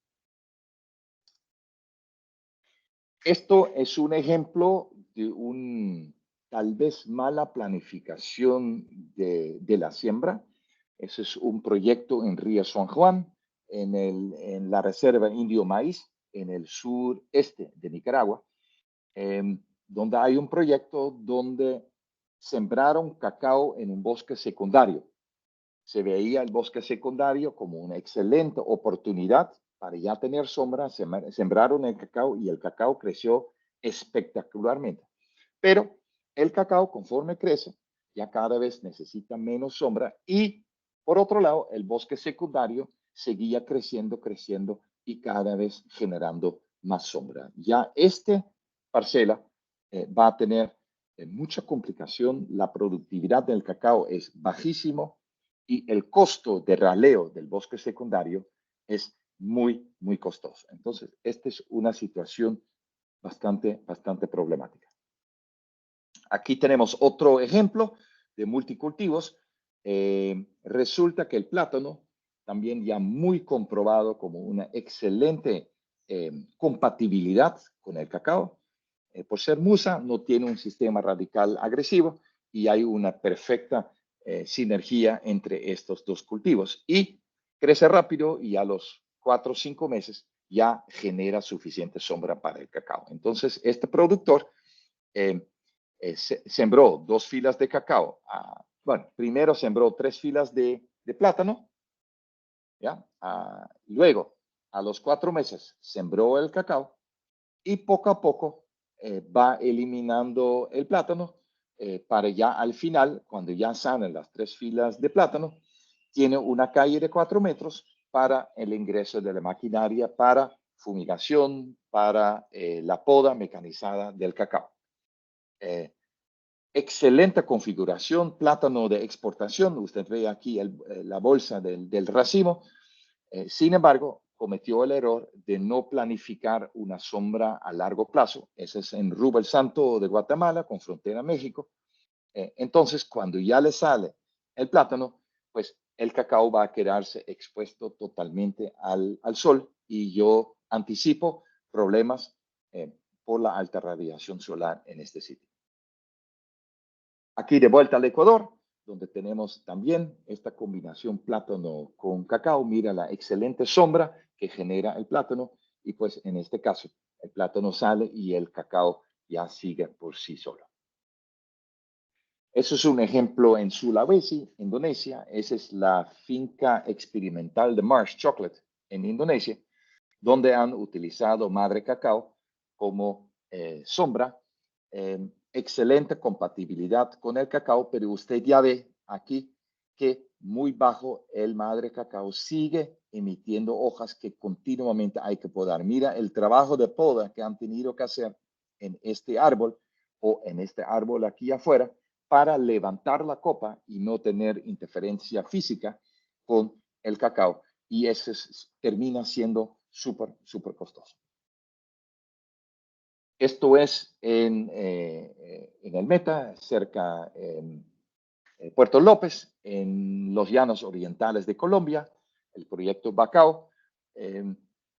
Esto es un ejemplo de tal vez mala planificación de la siembra. Ese es un proyecto en Río San Juan, en la Reserva Indio Maíz, en el sureste de Nicaragua, donde hay un proyecto donde sembraron cacao en un bosque secundario. Se veía el bosque secundario como una excelente oportunidad para ya tener sombra. Sembraron el cacao y el cacao creció espectacularmente. Pero el cacao, conforme crece, ya cada vez necesita menos sombra, y por otro lado, el bosque secundario seguía creciendo, creciendo y cada vez generando más sombra. Ya esta parcela va a tener mucha complicación. La productividad del cacao es bajísimo y el costo de raleo del bosque secundario es muy, muy costoso. Entonces, esta es una situación bastante problemática. Aquí tenemos otro ejemplo de multicultivos. Resulta que el plátano, también ya muy comprobado como una excelente compatibilidad con el cacao, por ser musa, no tiene un sistema radical agresivo y hay una perfecta sinergia entre estos dos cultivos, y crece rápido, y a los 4 o 5 meses ya genera suficiente sombra para el cacao. Entonces, este productor sembró 2 filas de cacao. Bueno, primero sembró 3 filas de plátano, ¿ya? Luego, a los 4 meses, sembró el cacao, y poco a poco va eliminando el plátano, para ya al final, cuando ya salen las 3 filas de plátano, tiene una calle de 4 metros para el ingreso de la maquinaria para fumigación, para la poda mecanizada del cacao. Excelente configuración, plátano de exportación. Usted ve aquí la bolsa del racimo. Sin embargo, cometió el error de no planificar una sombra a largo plazo. Ese es en Rubel Santo de Guatemala, con frontera a México. Entonces, cuando ya le sale el plátano, pues el cacao va a quedarse expuesto totalmente al sol, y yo anticipo problemas por la alta radiación solar en este sitio. Aquí de vuelta al Ecuador, donde tenemos también esta combinación plátano con cacao. Mira la excelente sombra que genera el plátano, y pues en este caso el plátano sale y el cacao ya sigue por sí solo. Eso es un ejemplo en Sulawesi, Indonesia. Esa es la finca experimental de Mars Chocolate en Indonesia, donde han utilizado madre cacao como sombra. Excelente compatibilidad con el cacao, pero usted ya ve aquí que muy bajo el madre cacao sigue emitiendo hojas que continuamente hay que podar. Mira el trabajo de poda que han tenido que hacer en este árbol o en este árbol aquí afuera para levantar la copa y no tener interferencia física con el cacao. Y eso termina siendo súper costoso. Esto es en el Meta, cerca en Puerto López, en los llanos orientales de Colombia, el proyecto Bacao,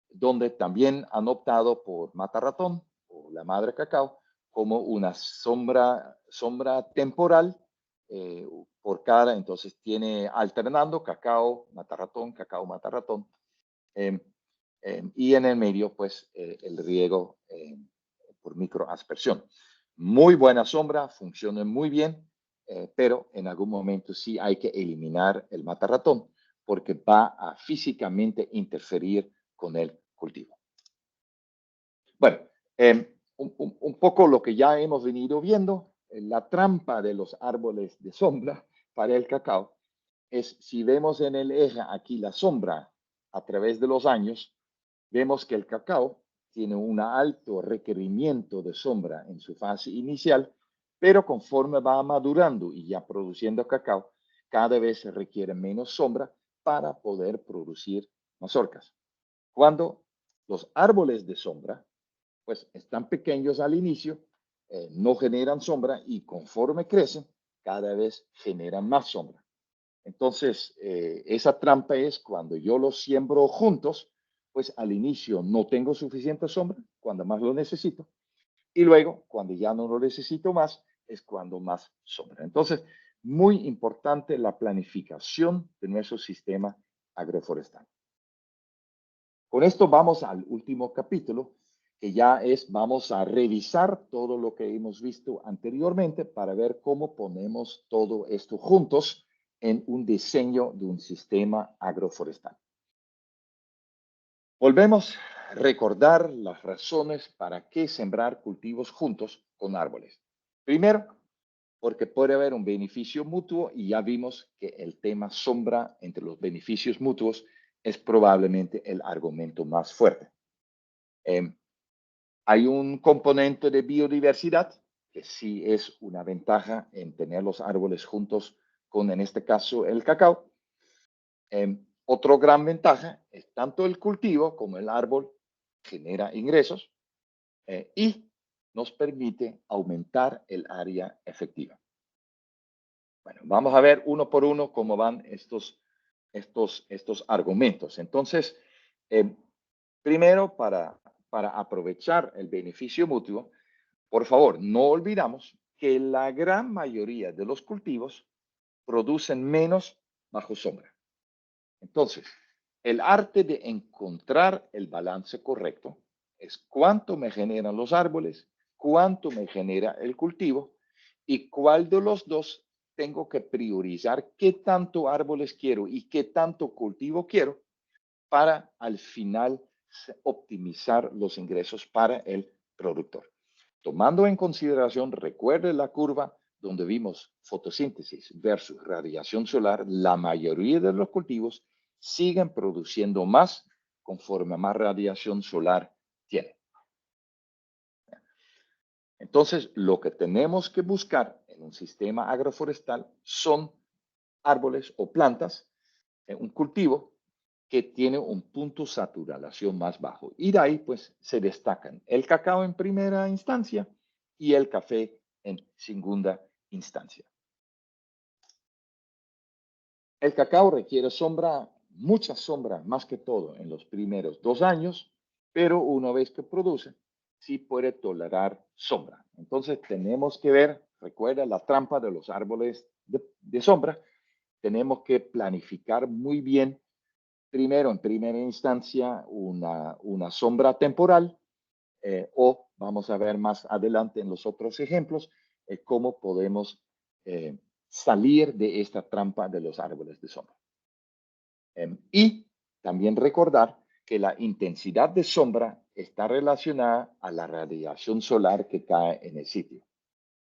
donde también han optado por mata ratón o la madre cacao como una sombra temporal por cada, entonces tiene alternando cacao, mata ratón, cacao, mata ratón, y en el medio pues el riego por microaspersión. Muy buena sombra, funciona muy bien, pero en algún momento sí hay que eliminar el matarratón porque va a físicamente interferir con el cultivo. Bueno, un poco lo que ya hemos venido viendo, la trampa de los árboles de sombra para el cacao es, si vemos en el eje aquí la sombra a través de los años, vemos que el cacao tiene un alto requerimiento de sombra en su fase inicial, pero conforme va madurando y ya produciendo cacao, cada vez se requiere menos sombra para poder producir mazorcas. Cuando los árboles de sombra, pues están pequeños al inicio, no generan sombra y conforme crecen, cada vez generan más sombra. Entonces, esa trampa es cuando yo los siembro juntos, pues al inicio no tengo suficiente sombra, cuando más lo necesito, y luego, cuando ya no lo necesito más, es cuando más sombra. Entonces, muy importante la planificación de nuestro sistema agroforestal. Con esto vamos al último capítulo, que ya es, vamos a revisar todo lo que hemos visto anteriormente para ver cómo ponemos todo esto juntos en un diseño de un sistema agroforestal. Volvemos a recordar las razones para qué sembrar cultivos juntos con árboles. Primero, porque puede haber un beneficio mutuo y ya vimos que el tema sombra entre los beneficios mutuos es probablemente el argumento más fuerte. Hay un componente de biodiversidad que sí es una ventaja en tener los árboles juntos con, en este caso, el cacao. Otra gran ventaja es tanto el cultivo como el árbol genera ingresos y nos permite aumentar el área efectiva. Bueno, vamos a ver uno por uno cómo van estos argumentos. Entonces, primero, para aprovechar el beneficio mutuo, por favor, no olvidamos que la gran mayoría de los cultivos producen menos bajo sombra. Entonces, el arte de encontrar el balance correcto es cuánto me generan los árboles, cuánto me genera el cultivo y cuál de los dos tengo que priorizar, qué tanto árboles quiero y qué tanto cultivo quiero para al final optimizar los ingresos para el productor. Tomando en consideración, recuerde la curva donde vimos fotosíntesis versus radiación solar, la mayoría de los cultivos siguen produciendo más conforme más radiación solar tienen. Entonces, lo que tenemos que buscar en un sistema agroforestal son árboles o plantas, un cultivo que tiene un punto de saturación más bajo. Y de ahí, pues, se destacan el cacao en primera instancia y el café en segunda instancia. El cacao requiere sombra, mucha sombra, más que todo en los primeros 2 años, pero una vez que produce, sí puede tolerar sombra. Entonces tenemos que ver, recuerda la trampa de los árboles de sombra, tenemos que planificar muy bien, primero, en primera instancia, una sombra temporal, o vamos a ver más adelante en los otros ejemplos, cómo podemos salir de esta trampa de los árboles de sombra. Y también recordar que la intensidad de sombra está relacionada a la radiación solar que cae en el sitio.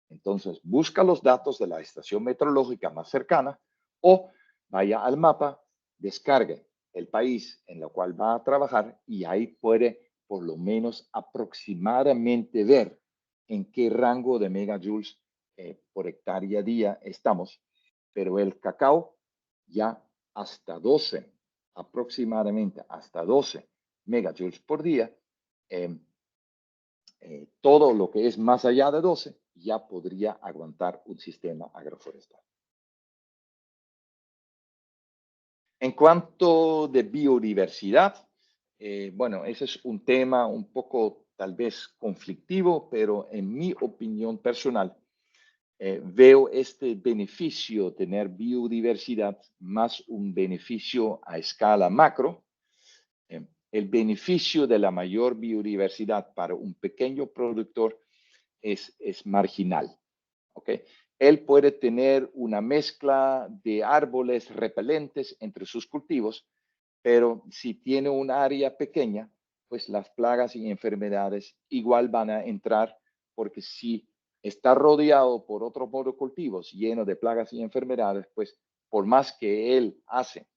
Entonces, busca los datos de la estación meteorológica más cercana o vaya al mapa, descargue el país en el cual va a trabajar y ahí puede por lo menos aproximadamente ver en qué rango de megajoules por hectárea día estamos. Pero el cacao ya hasta 12, aproximadamente hasta 12 megajoules por día, todo lo que es más allá de 12 ya podría aguantar un sistema agroforestal. En cuanto de biodiversidad, bueno, ese es un tema un poco tal vez conflictivo, pero en mi opinión personal, veo este beneficio, tener biodiversidad, más un beneficio a escala macro. El beneficio de la mayor biodiversidad para un pequeño productor es marginal. ¿Okay? Él puede tener una mezcla de árboles repelentes entre sus cultivos, pero si tiene un área pequeña, pues las plagas y enfermedades igual van a entrar, porque si está rodeado por otros monocultivos llenos de plagas y enfermedades, pues por más que él hace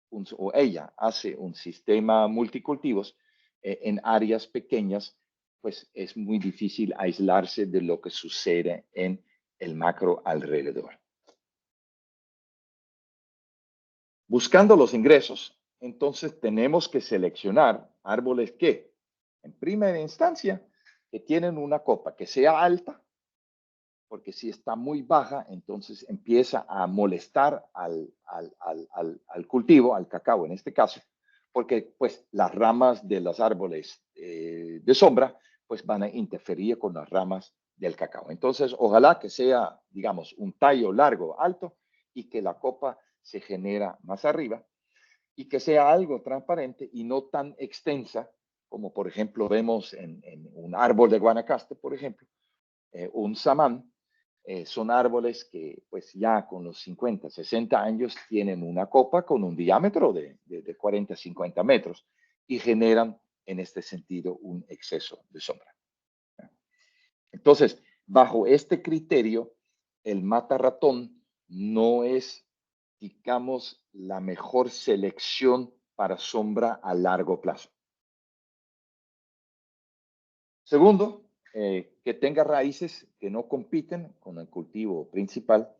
o ella hace un sistema multicultivos en áreas pequeñas, pues es muy difícil aislarse de lo que sucede en el macro alrededor. Buscando los ingresos, entonces tenemos que seleccionar árboles que, en primera instancia, que tienen una copa que sea alta, porque si está muy baja, entonces empieza a molestar al cultivo, al cacao en este caso, porque pues las ramas de los árboles de sombra pues van a interferir con las ramas del cacao. Entonces, ojalá que sea, digamos, un tallo largo, alto, y que la copa se genera más arriba, y que sea algo transparente y no tan extensa, como por ejemplo vemos en un árbol de Guanacaste, por ejemplo, un samán. Son árboles que pues ya con los 50, 60 años tienen una copa con un diámetro de 40, 50 metros y generan en este sentido un exceso de sombra. Entonces, bajo este criterio, el mata ratón no es, digamos, la mejor selección para sombra a largo plazo. Segundo, que tenga raíces que no compiten con el cultivo principal.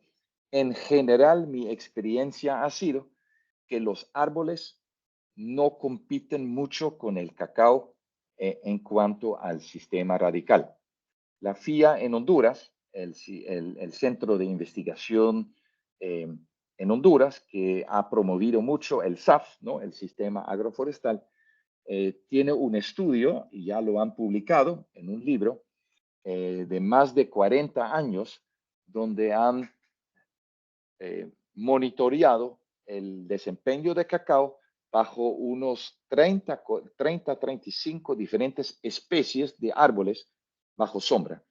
En general, mi experiencia ha sido que los árboles no compiten mucho con el cacao en cuanto al sistema radical. La FIA en Honduras, el Centro de Investigación en Honduras, que ha promovido mucho el SAF, ¿no? El sistema agroforestal, tiene un estudio, y ya lo han publicado en un libro, de más de 40 años, donde han monitoreado el desempeño de cacao bajo unos 35 diferentes especies de árboles bajo sombra.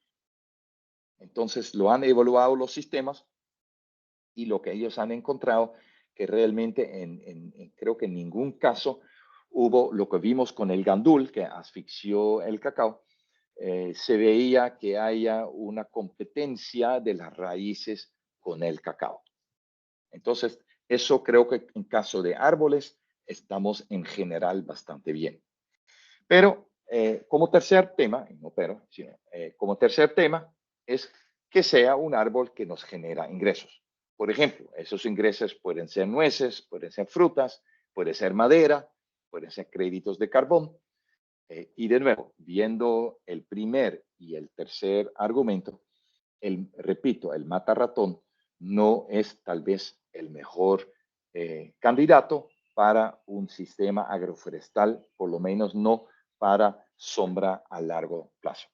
Entonces lo han evaluado los sistemas y lo que ellos han encontrado que realmente creo que en ningún caso hubo lo que vimos con el gandul que asfixió el cacao. Se veía que haya una competencia de las raíces con el cacao. Entonces, eso creo que en caso de árboles estamos en general bastante bien. Pero como tercer tema, no pero, sino como tercer tema es que sea un árbol que nos genera ingresos. Por ejemplo, esos ingresos pueden ser nueces, pueden ser frutas, puede ser madera, pueden ser créditos de carbón. Y de nuevo, viendo el primer y el tercer argumento, repito, el mata ratón no es tal vez el mejor candidato para un sistema agroforestal, por lo menos no para sombra a largo plazo.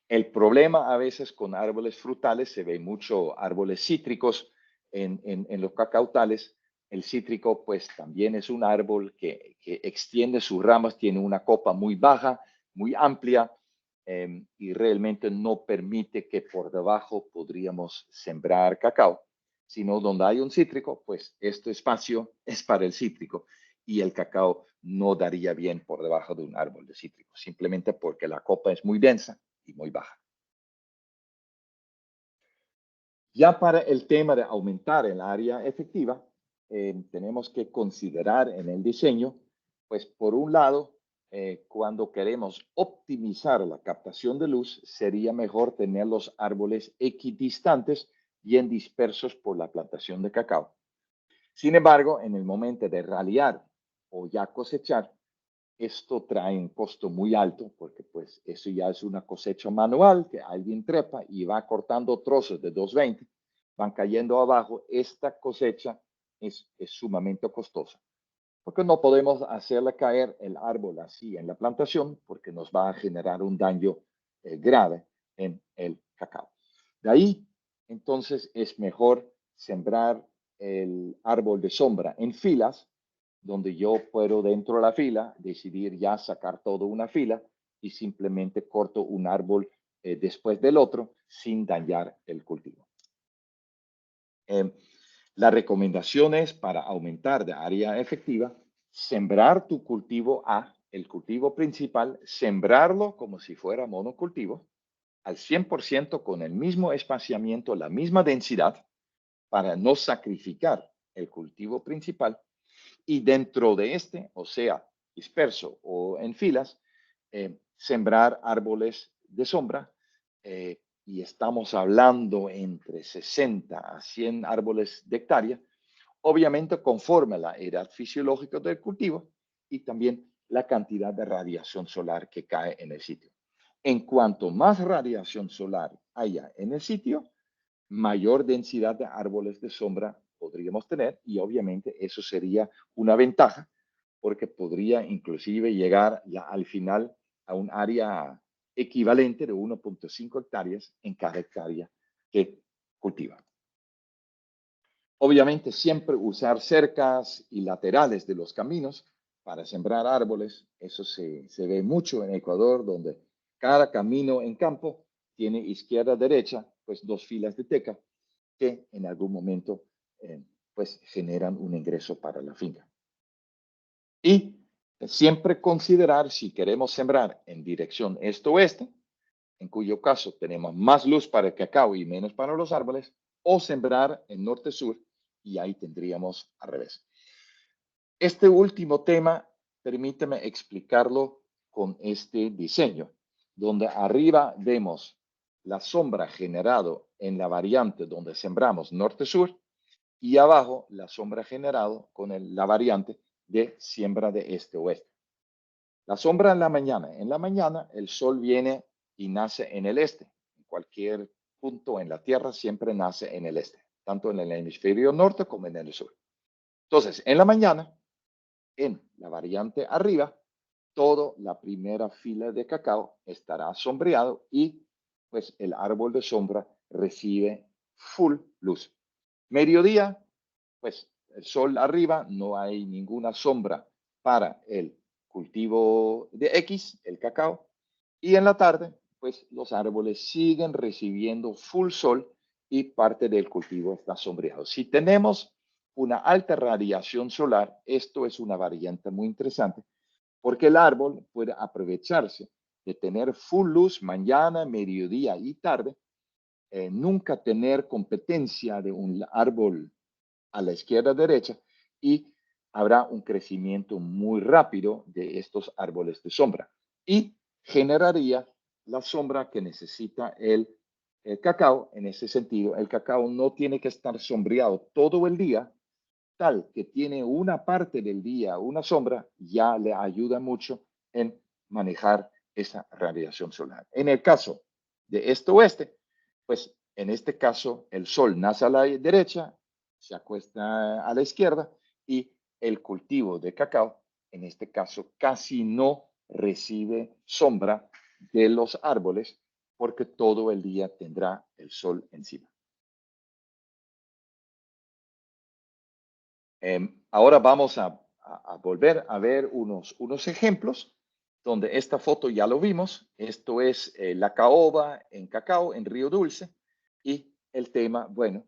El problema a veces con árboles frutales, se ve mucho árboles cítricos en los cacautales. El cítrico pues también es un árbol que extiende sus ramas, tiene una copa muy baja, muy amplia, y realmente no permite que por debajo podríamos sembrar cacao, sino donde hay un cítrico, pues este espacio es para el cítrico. y el cacao no daría bien por debajo de un árbol de cítrico, simplemente porque la copa es muy densa y muy baja. Ya para el tema de aumentar el área efectiva, tenemos que considerar en el diseño, pues por un lado, cuando queremos optimizar la captación de luz, sería mejor tener los árboles equidistantes, bien dispersos por la plantación de cacao. Sin embargo, en el momento de ralear o ya cosechar, esto trae un costo muy alto porque pues eso ya es una cosecha manual que alguien trepa y va cortando trozos de 220, van cayendo abajo. Esta cosecha es sumamente costosa porque no podemos hacerle caer el árbol así en la plantación porque nos va a generar un daño grave en el cacao. De ahí, entonces, es mejor sembrar el árbol de sombra en filas, donde yo puedo dentro de la fila decidir ya sacar toda una fila y simplemente corto un árbol después del otro sin dañar el cultivo. Eh, la recomendación es para aumentar de área efectiva, sembrar tu cultivo A, el cultivo principal, sembrarlo como si fuera monocultivo, al 100% con el mismo espaciamiento, la misma densidad, para no sacrificar el cultivo principal. Y dentro de este, o sea, disperso o en filas, sembrar árboles de sombra. Y estamos hablando entre 60 a 100 árboles de hectárea, obviamente conforme a la edad fisiológica del cultivo y también la cantidad de radiación solar que cae en el sitio. En cuanto más radiación solar haya en el sitio, mayor densidad de árboles de sombra podríamos tener y obviamente eso sería una ventaja porque podría inclusive llegar ya al final a un área equivalente de 1.5 hectáreas en cada hectárea que cultiva. Obviamente siempre usar cercas y laterales de los caminos para sembrar árboles. Eso se ve mucho en Ecuador, donde cada camino en campo tiene izquierda-derecha, pues 2 filas de teca que en algún momento pues generan un ingreso para la finca. Y siempre considerar si queremos sembrar en dirección este-oeste, en cuyo caso tenemos más luz para el cacao y menos para los árboles, o sembrar en norte-sur, y ahí tendríamos al revés. Este último tema, permíteme explicarlo con este diseño, donde arriba vemos la sombra generado en la variante donde sembramos norte-sur y abajo la sombra generado con la variante de siembra de este-oeste. La sombra en la mañana. En la mañana el sol viene y nace en el este. En cualquier punto en la Tierra siempre nace en el este, tanto en el hemisferio norte como en el sur. Entonces, en la mañana, en la variante arriba, toda la primera fila de cacao estará sombreado y pues el árbol de sombra recibe full luz. Mediodía, pues el sol arriba, no hay ninguna sombra para el cultivo de X, el cacao, y en la tarde, pues los árboles siguen recibiendo full sol y parte del cultivo está sombreado. Si tenemos una alta radiación solar, esto es una variante muy interesante porque el árbol puede aprovecharse de tener full luz mañana, mediodía y tarde, nunca tener competencia de un árbol a la izquierda derecha y habrá un crecimiento muy rápido de estos árboles de sombra y generaría la sombra que necesita el cacao. En ese sentido, el cacao no tiene que estar sombreado todo el día, tal que tiene una parte del día, una sombra, ya le ayuda mucho en manejar esa radiación solar. En el caso de este-oeste, pues en este caso el sol nace a la derecha, se acuesta a la izquierda y el cultivo de cacao, en este caso, casi no recibe sombra de los árboles porque todo el día tendrá el sol encima. Ahora vamos a volver a ver unos ejemplos donde esta foto ya lo vimos. Esto es la caoba en cacao en Río Dulce y el tema, bueno,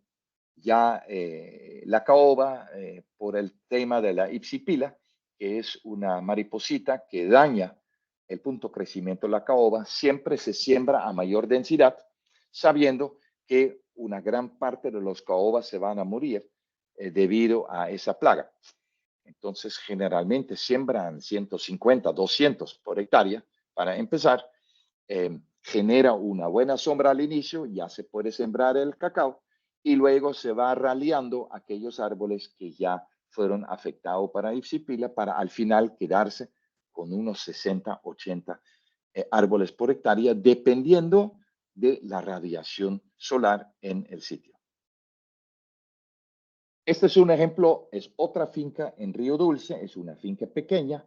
ya la caoba por el tema de la ipsipila que es una mariposita que daña el punto de crecimiento de la caoba, siempre se siembra a mayor densidad, sabiendo que una gran parte de los caobas se van a morir debido a esa plaga. Entonces, generalmente siembran 150, 200 por hectárea para empezar. Genera una buena sombra al inicio, ya se puede sembrar el cacao y luego se va raleando aquellos árboles que ya fueron afectados para Ipsipila para al final quedarse con unos 60, 80 árboles por hectárea, dependiendo de la radiación solar en el sitio. Este es un ejemplo, es otra finca en Río Dulce, es una finca pequeña,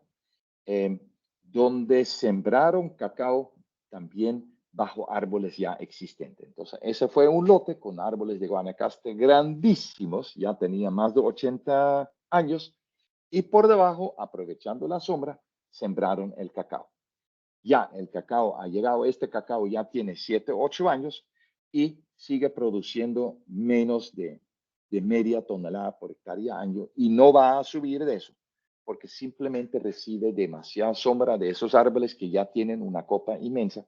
donde sembraron cacao también bajo árboles ya existentes. Entonces, ese fue un lote con árboles de Guanacaste grandísimos, ya tenía más de 80 años, y por debajo, aprovechando la sombra, sembraron el cacao. Ya el cacao ha llegado, este cacao ya tiene 7, 8 años y sigue produciendo menos de media tonelada por hectárea año y no va a subir de eso porque simplemente recibe demasiada sombra de esos árboles que ya tienen una copa inmensa.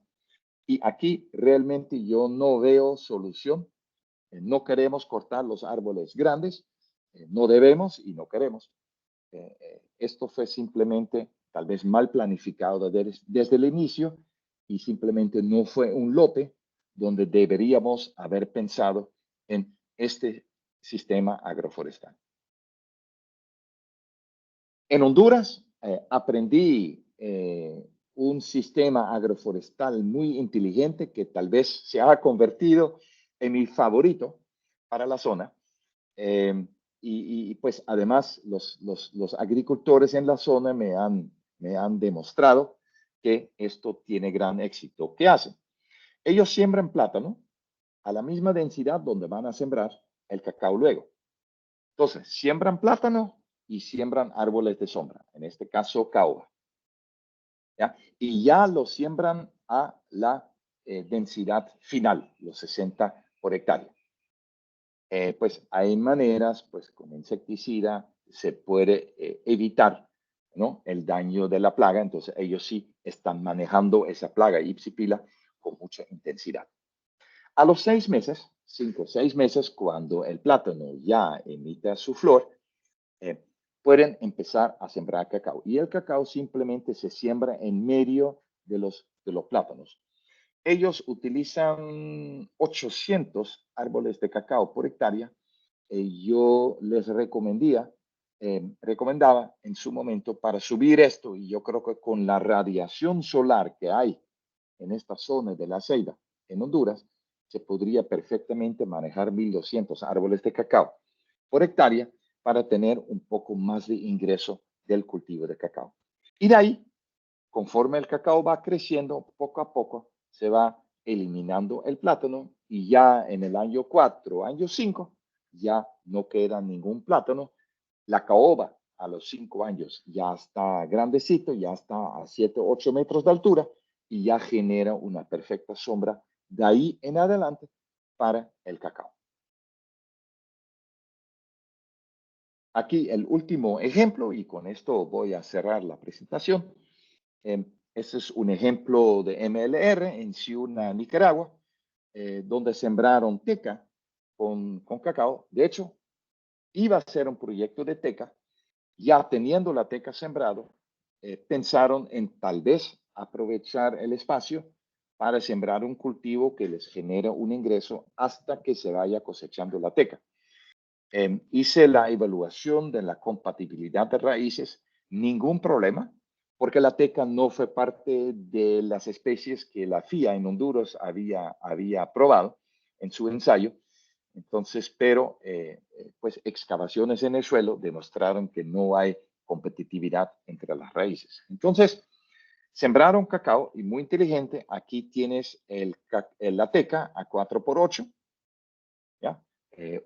Y aquí realmente yo no veo solución. No queremos cortar los árboles grandes, no debemos y no queremos. Esto fue simplemente tal vez mal planificado desde el inicio y simplemente no fue un lote donde deberíamos haber pensado en este sistema agroforestal. En Honduras aprendí un sistema agroforestal muy inteligente que tal vez se ha convertido en mi favorito para la zona. Pues además los agricultores en la zona me han demostrado que esto tiene gran éxito. ¿Qué hacen? Ellos siembran plátano a la misma densidad donde van a sembrar el cacao luego. Entonces, siembran plátano y siembran árboles de sombra, en este caso caoba. ¿Ya? Y ya lo siembran a la densidad final, los 60 por hectárea. Pues hay maneras, pues con insecticida se puede evitar, ¿no?, el daño de la plaga. Entonces ellos sí están manejando esa plaga Ipsipila con mucha intensidad. A los 6 meses, 5 o 6 meses, cuando el plátano ya emite su flor, pueden empezar a sembrar cacao. Y el cacao simplemente se siembra en medio de los plátanos. Ellos utilizan 800 árboles de cacao por hectárea. Yo les recomendaba en su momento para subir esto, y yo creo que con la radiación solar que hay en esta zona de la Ceiba, en Honduras, se podría perfectamente manejar 1.200 árboles de cacao por hectárea para tener un poco más de ingreso del cultivo de cacao. Y de ahí, conforme el cacao va creciendo, poco a poco se va eliminando el plátano y ya en el año 4, año 5, ya no queda ningún plátano. La caoba a los 5 años ya está grandecito, ya está a 7, 8 metros de altura y ya genera una perfecta sombra de ahí en adelante para el cacao. Aquí el último ejemplo, y con esto voy a cerrar la presentación. Este es un ejemplo de MLR en Ciuna, Nicaragua, donde sembraron teca con cacao. De hecho, iba a ser un proyecto de teca. Ya teniendo la teca sembrado, pensaron en tal vez aprovechar el espacio para sembrar un cultivo que les genera un ingreso hasta que se vaya cosechando la teca. Hice la evaluación de la compatibilidad de raíces, ningún problema, porque la teca no fue parte de las especies que la FIA en Honduras había aprobado en su ensayo. Entonces, pero pues excavaciones en el suelo demostraron que no hay competitividad entre las raíces. Entonces, sembraron cacao y muy inteligente, aquí tienes la teca a 4x8, ¿ya?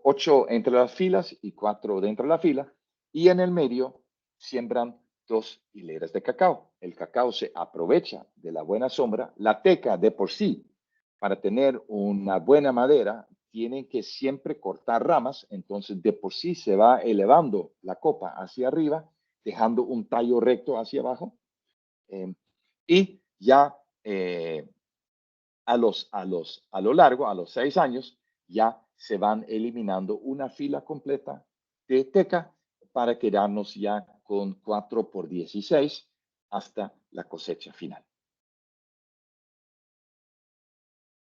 8 entre las filas y 4 dentro de la fila, y en el medio siembran 2 hileras de cacao. El cacao se aprovecha de la buena sombra. La teca de por sí, para tener una buena madera, tienen que siempre cortar ramas, entonces de por sí se va elevando la copa hacia arriba, dejando un tallo recto hacia abajo. Y ya a lo largo, a los 6 años, ya se van eliminando una fila completa de teca para quedarnos ya con 4 por 16 hasta la cosecha final.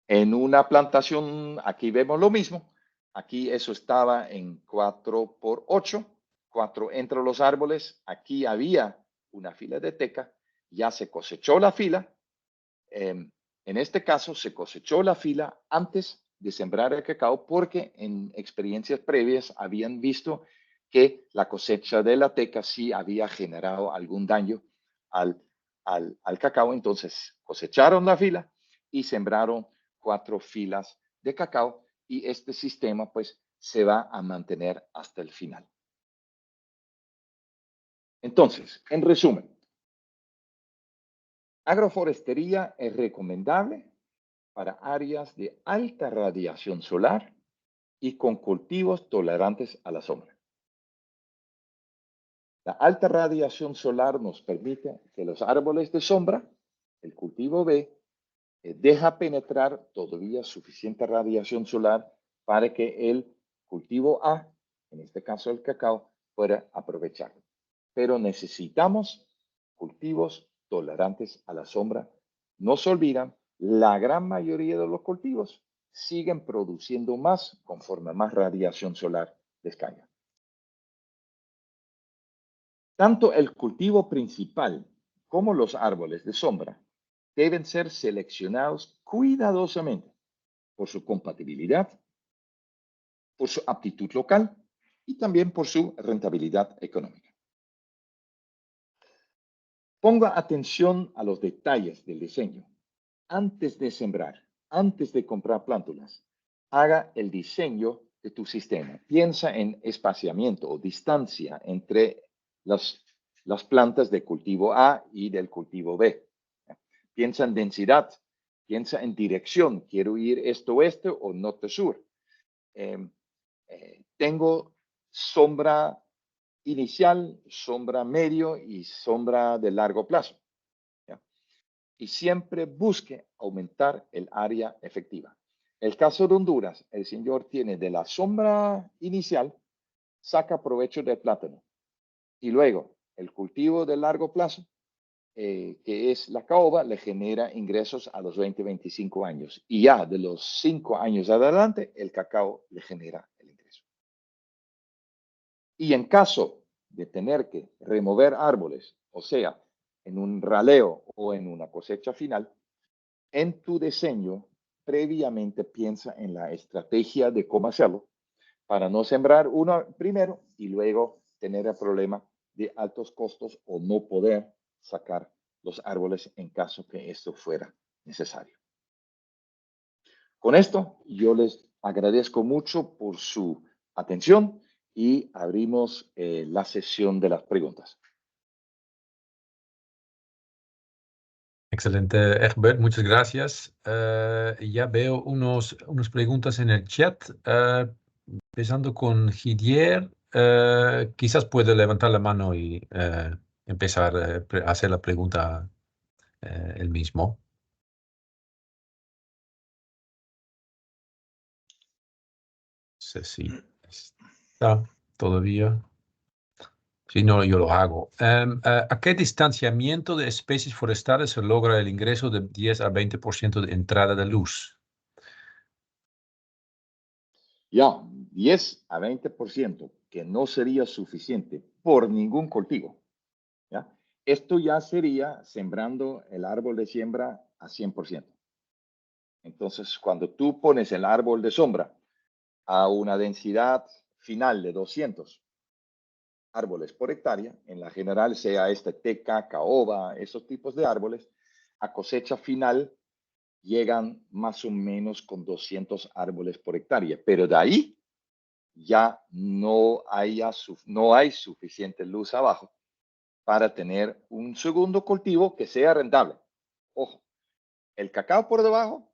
En una plantación, aquí vemos lo mismo. Aquí eso estaba en 4 por 8, 4 entre los árboles. Aquí había una fila de teca, ya se cosechó la fila. En este caso, se cosechó la fila antes de sembrar el cacao porque en experiencias previas habían visto que la cosecha de la teca sí había generado algún daño al cacao. Entonces, cosecharon la fila y sembraron 4 filas de cacao y este sistema pues se va a mantener hasta el final. Entonces, en resumen, agroforestería es recomendable para áreas de alta radiación solar y con cultivos tolerantes a la sombra. La alta radiación solar nos permite que los árboles de sombra, el cultivo B, deja penetrar todavía suficiente radiación solar para que el cultivo A, en este caso el cacao, pueda aprovecharlo. Pero necesitamos cultivos tolerantes a la sombra. No se olvidan, la gran mayoría de los cultivos siguen produciendo más conforme más radiación solar les caiga. Tanto el cultivo principal como los árboles de sombra deben ser seleccionados cuidadosamente por su compatibilidad, por su aptitud local y también por su rentabilidad económica. Ponga atención a los detalles del diseño. Antes de sembrar, antes de comprar plántulas, haga el diseño de tu sistema. Piensa en espaciamiento o distancia entre las plantas de cultivo A y del cultivo B. Piensa en densidad, piensa en dirección. Quiero ir este-oeste o norte-sur. Tengo sombra inicial, sombra medio y sombra de largo plazo. ¿Ya? Y siempre busque aumentar el área efectiva. El caso de Honduras, el señor tiene de la sombra inicial, saca provecho del plátano. Y luego, el cultivo de largo plazo, que es la caoba, le genera ingresos a los 20-25 años. Y ya de los 5 años adelante, el cacao le genera el ingreso. Y en caso de tener que remover árboles, o sea, en un raleo o en una cosecha final, en tu diseño previamente piensa en la estrategia de cómo hacerlo para no sembrar uno primero y luego tener el problema de altos costos o no poder sacar los árboles en caso que esto fuera necesario. Con esto, yo les agradezco mucho por su atención y abrimos la sesión de las preguntas. Excelente, Egbert, muchas gracias. Ya veo unas preguntas en el chat. Empezando con Gidier, quizás puede levantar la mano y empezar a hacer la pregunta él mismo. No sé si está todavía. Si no, yo lo hago. ¿A qué distanciamiento de especies forestales se logra el ingreso de 10 a 20% de entrada de luz? Ya, 10 a 20%, que no sería suficiente por ningún cultivo. ¿Ya? Esto ya sería sembrando el árbol de siembra a 100%. Entonces, cuando tú pones el árbol de sombra a una densidad final de 200 árboles por hectárea, en la general sea teca, caoba, esos tipos de árboles, a cosecha final llegan más o menos con 200 árboles por hectárea, pero de ahí ya no hay suficiente luz abajo para tener un segundo cultivo que sea rentable. Ojo, el cacao por debajo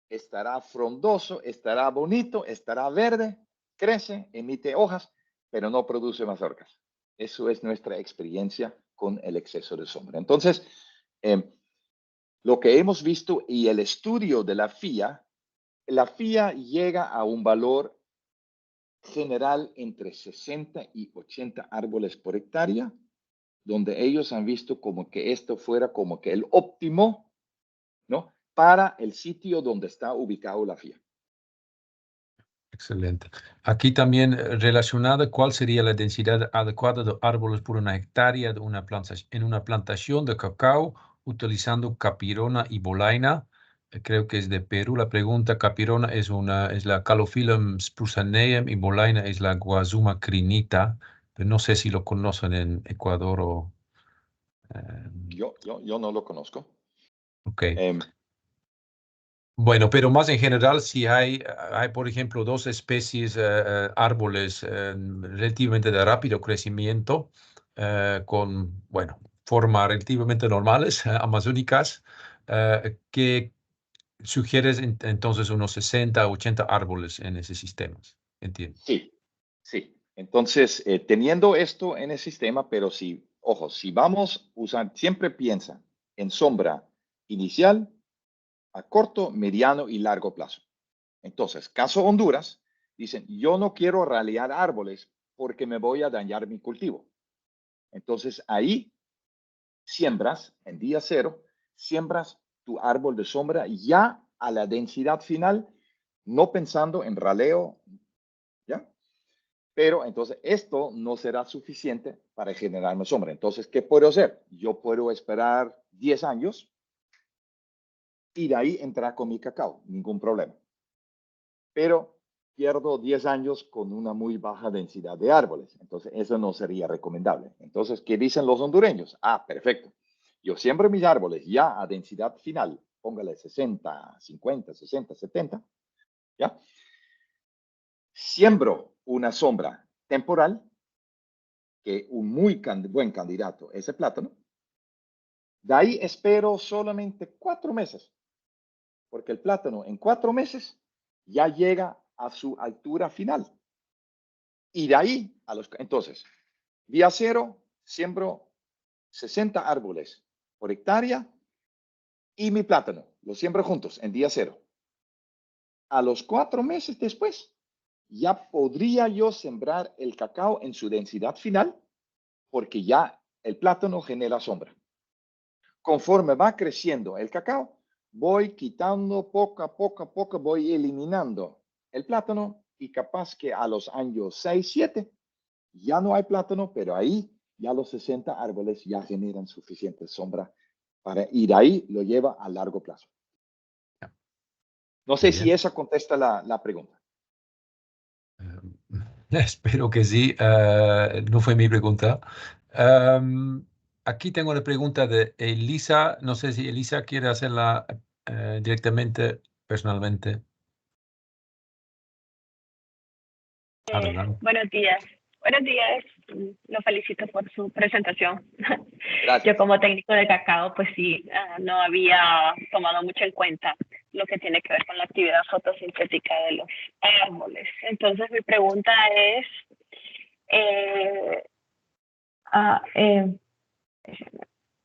estará frondoso, estará bonito, estará verde, crece, emite hojas, pero no produce mazorcas. Eso es nuestra experiencia con el exceso de sombra. Entonces, lo que hemos visto y el estudio de la FIA llega a un valor general entre 60 y 80 árboles por hectárea, donde ellos han visto como que esto fuera como que el óptimo, ¿no? Para el sitio donde está ubicado la FIA. Excelente. Aquí también relacionada, ¿cuál sería la densidad adecuada de árboles por una hectárea de en una plantación de cacao utilizando capirona y bolaina? Creo que es de Perú. La pregunta, capirona es la Calophyllum spruceneum y bolaina es la Guazuma crinita. Pero no sé si lo conocen en Ecuador o... Yo no lo conozco. Ok. Bueno, pero más en general, si hay por ejemplo, dos especies árboles relativamente de rápido crecimiento, con, bueno, formas relativamente normales, amazónicas, que sugieres entonces unos 60, 80 árboles en esos sistemas. Entiendo. Sí, sí. Entonces, teniendo esto en el sistema, pero si, ojo, si vamos a usar, siempre piensa en sombra inicial, a corto, mediano y largo plazo. Entonces, caso Honduras, dicen, yo no quiero ralear árboles porque me voy a dañar mi cultivo. Entonces, ahí siembras en día cero, siembras tu árbol de sombra ya a la densidad final, no pensando en raleo, ¿ya? Pero entonces esto no será suficiente para generarme sombra. Entonces, ¿qué puedo hacer? Yo puedo esperar 10 años y de ahí entrar con mi cacao, ningún problema. Pero pierdo 10 años con una muy baja densidad de árboles. Entonces, eso no sería recomendable. Entonces, ¿qué dicen los hondureños? Ah, perfecto. Yo siembro mis árboles ya a densidad final, póngale 60, 50, 60, 70, ¿ya? Siembro una sombra temporal, que un muy buen candidato es el plátano. De ahí espero solamente 4 meses, porque el plátano en 4 meses ya llega a su altura final. Y de ahí entonces, día cero, siembro 60 árboles por hectárea y mi plátano, lo siembro juntos en día cero. A los 4 meses después, ya podría yo sembrar el cacao en su densidad final, porque ya el plátano genera sombra. Conforme va creciendo el cacao, voy quitando poco a poco, voy eliminando el plátano y capaz que a los años 6, 7 ya no hay plátano, pero ahí ya los 60 árboles ya generan suficiente sombra para ir ahí, lo lleva a largo plazo. No sé si esa contesta la pregunta. Espero que sí. No fue mi pregunta. Aquí tengo una pregunta de Elisa. No sé si Elisa quiere hacerla directamente, personalmente. Adelante. Buenos días. Buenos días. Lo felicito por su presentación. Gracias. Yo como técnico de cacao, pues sí, no había tomado mucho en cuenta lo que tiene que ver con la actividad fotosintética de los árboles. Entonces mi pregunta es,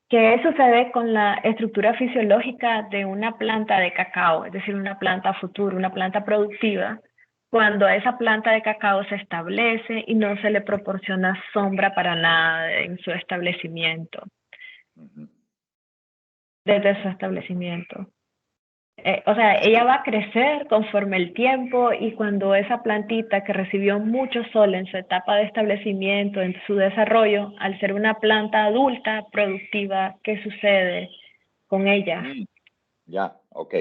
¿qué sucede con la estructura fisiológica de una planta de cacao, es decir, una planta futura, una planta productiva, cuando esa planta de cacao se establece y no se le proporciona sombra para nada en su establecimiento? Desde su establecimiento. O sea, ella va a crecer conforme el tiempo, y cuando esa plantita que recibió mucho sol en su etapa de establecimiento, en su desarrollo, al ser una planta adulta, productiva, ¿qué sucede con ella? Ya, ok.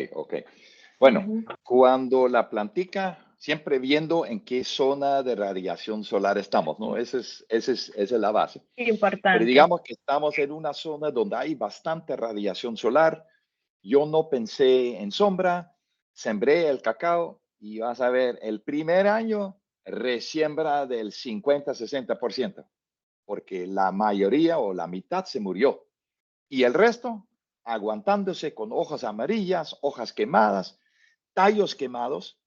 Bueno, cuando la plantica, siempre viendo en qué zona de radiación solar estamos, ¿no? Esa es la base. Importante. Pero digamos que estamos en una zona donde hay bastante radiación solar. Yo no pensé en sombra, sembré el cacao y vas a ver, el primer año resiembra del 50-60%, porque la mayoría o la mitad se murió. Y el resto, aguantándose con hojas amarillas, hojas quemadas, tallos quemados.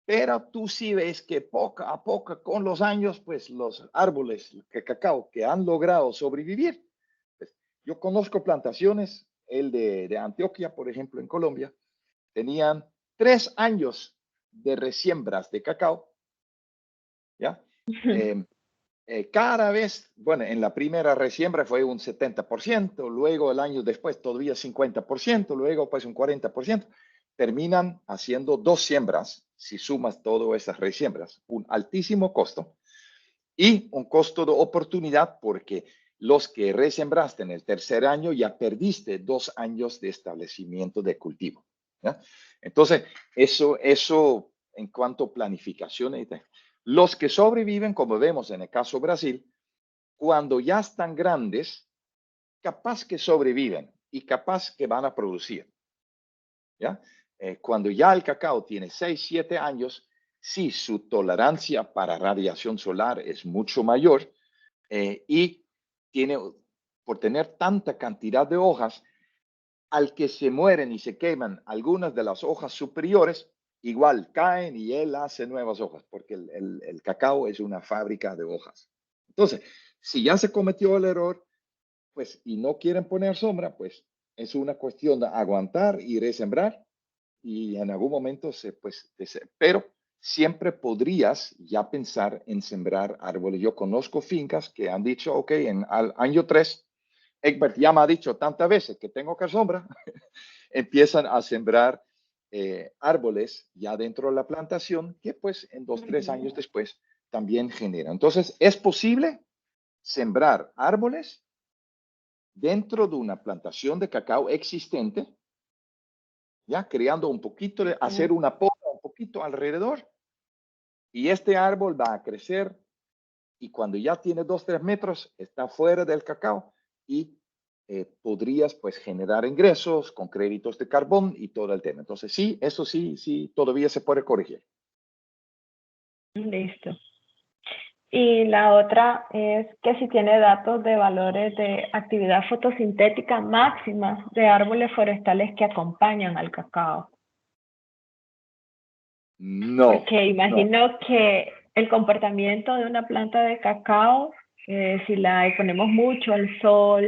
Pero tú sí ves que poco a poco, con los años, pues los árboles de cacao que han logrado sobrevivir. Pues, yo conozco plantaciones, el de Antioquia, por ejemplo, en Colombia, tenían 3 años de resiembras de cacao, ¿ya? Cada vez, bueno, en la primera resiembra fue un 70%, luego el año después todavía 50%, luego pues un 40%. Terminan haciendo 2 siembras, si sumas todas esas resiembras, un altísimo costo y un costo de oportunidad porque los que resembraste en el tercer año ya perdiste 2 años de establecimiento de cultivo, ¿ya? Entonces, eso en cuanto a planificación. Los que sobreviven, como vemos en el caso Brasil, cuando ya están grandes, capaz que sobreviven y capaz que van a producir, ¿ya? Cuando ya el cacao tiene 6, 7 años, sí, su tolerancia para radiación solar es mucho mayor y tiene, por tener tanta cantidad de hojas, al que se mueren y se queman algunas de las hojas superiores, igual caen y él hace nuevas hojas, porque el cacao es una fábrica de hojas. Entonces, si ya se cometió el error, pues, y no quieren poner sombra, pues es una cuestión de aguantar y resembrar y en algún momento pero siempre podrías ya pensar en sembrar árboles. Yo conozco fincas que han dicho, ok, al año 3, Egbert ya me ha dicho tantas veces que tengo que sombra, empiezan a sembrar árboles ya dentro de la plantación que pues en 2, 3 años después también generan. Entonces, es posible sembrar árboles dentro de una plantación de cacao existente, ya creando un poquito, hacer una poda un poquito alrededor y este árbol va a crecer y cuando ya tiene 2, 3 metros está fuera del cacao y podrías pues generar ingresos con créditos de carbón y todo el tema. Entonces sí, eso sí, todavía se puede corregir. Listo. Y la otra es que si tiene datos de valores de actividad fotosintética máxima de árboles forestales que acompañan al cacao. No. Porque imagino que el comportamiento de una planta de cacao, si la exponemos mucho al sol,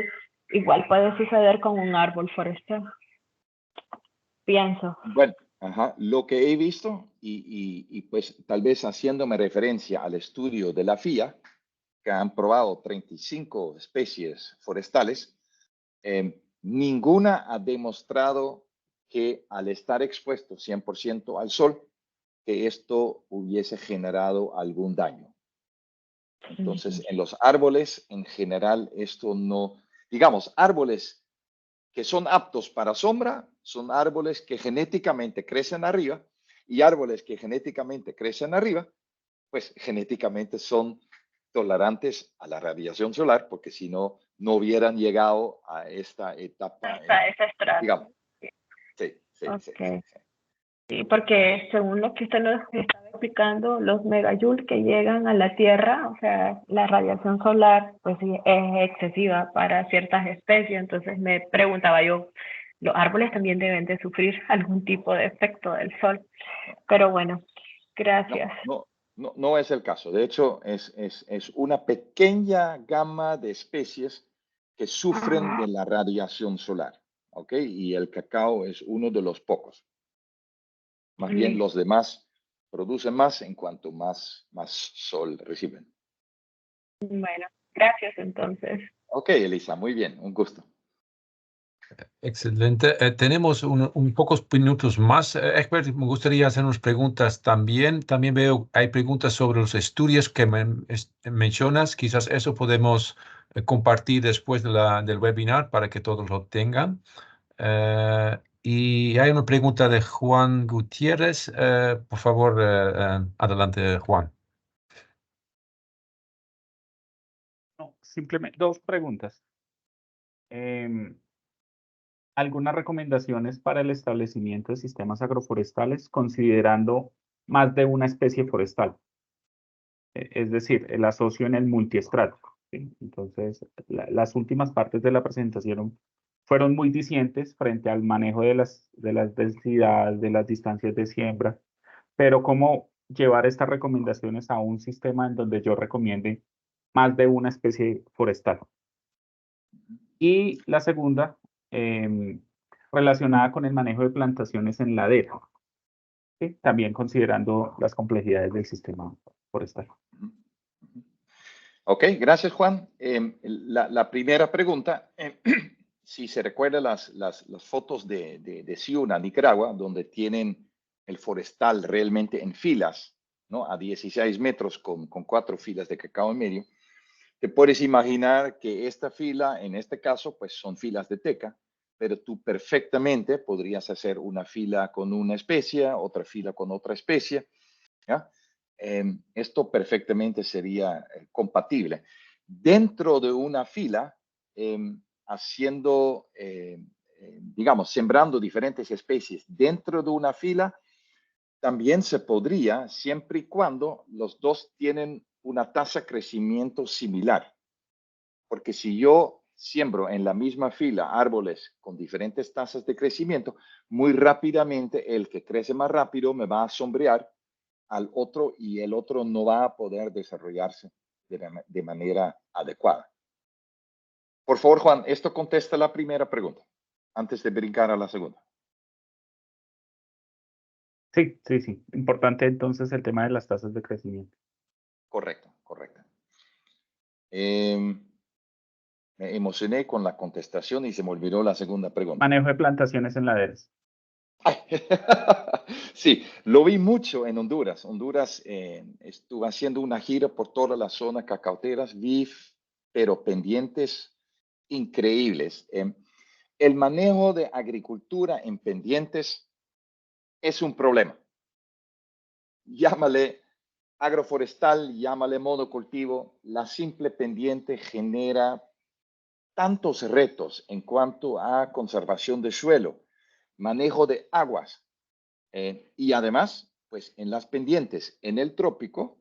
igual puede suceder con un árbol forestal. Pienso. Bueno, lo que he visto y pues tal vez haciéndome referencia al estudio de la FIA, que han probado 35 especies forestales, ninguna ha demostrado que al estar expuesto 100% al sol, que esto hubiese generado algún daño. Entonces, en los árboles, en general, esto no, digamos, árboles que son aptos para sombra, son árboles que genéticamente crecen arriba, y árboles que genéticamente crecen arriba, pues genéticamente son tolerantes a la radiación solar, porque si no, no hubieran llegado a esta etapa. Hasta ese estrato. Digamos. Sí. Okay. Sí, porque según lo que usted nos estaba explicando, los megajoules que llegan a la Tierra, o sea, la radiación solar, pues sí, es excesiva para ciertas especies. Entonces me preguntaba yo, ¿los árboles también deben de sufrir algún tipo de efecto del sol? Pero bueno, gracias. No es el caso. De hecho, es una pequeña gama de especies que sufren de la radiación solar, ¿ok? Y el cacao es uno de los pocos. Más bien los demás producen más en cuanto más sol reciben. Bueno, gracias entonces. Ok, Elisa, muy bien, un gusto. Excelente. Tenemos un pocos minutos más. Egbert, me gustaría hacer unas preguntas también. También veo, hay preguntas sobre los estudios que mencionas. Quizás eso podemos compartir después del webinar para que todos lo tengan. Y hay una pregunta de Juan Gutiérrez. Por favor, adelante, Juan. No, simplemente 2 preguntas. Algunas recomendaciones para el establecimiento de sistemas agroforestales considerando más de una especie forestal. Es decir, el asocio en el multiestrato, ¿sí? Entonces, las últimas partes de la presentación fueron muy dicientes frente al manejo de las densidades, de las distancias de siembra, pero cómo llevar estas recomendaciones a un sistema en donde yo recomiende más de una especie forestal. Y la segunda, relacionada con el manejo de plantaciones en ladera, ¿sí? También considerando las complejidades del sistema forestal. Ok, gracias, Juan. La primera pregunta, si se recuerda las fotos de Ciuna, Nicaragua, donde tienen el forestal realmente en filas, ¿no? A 16 metros con 4 filas de cacao en medio, te puedes imaginar que esta fila, en este caso, pues son filas de teca, pero tú perfectamente podrías hacer una fila con una especie, otra fila con otra especie, ¿ya? Esto perfectamente sería compatible. Dentro de una fila, haciendo, digamos, sembrando diferentes especies dentro de una fila, también se podría, siempre y cuando los dos tienen una tasa de crecimiento similar. Porque si yo siembro en la misma fila árboles con diferentes tasas de crecimiento, muy rápidamente el que crece más rápido me va a sombrear al otro y el otro no va a poder desarrollarse de manera adecuada. Por favor, Juan, esto contesta la primera pregunta antes de brincar a la segunda. Sí, sí, sí. Importante entonces el tema de las tasas de crecimiento. Correcto, correcto. Me emocioné con la contestación y se me olvidó la segunda pregunta. Manejo de plantaciones en laderas. Sí, lo vi mucho en Honduras. Honduras, estuve haciendo una gira por toda la zona cacauteras, pero pendientes increíbles. El manejo de agricultura en pendientes es un problema. Llámale agroforestal, llámale monocultivo. La simple pendiente genera tantos retos en cuanto a conservación de suelo, manejo de aguas, y además, pues en las pendientes, en el trópico,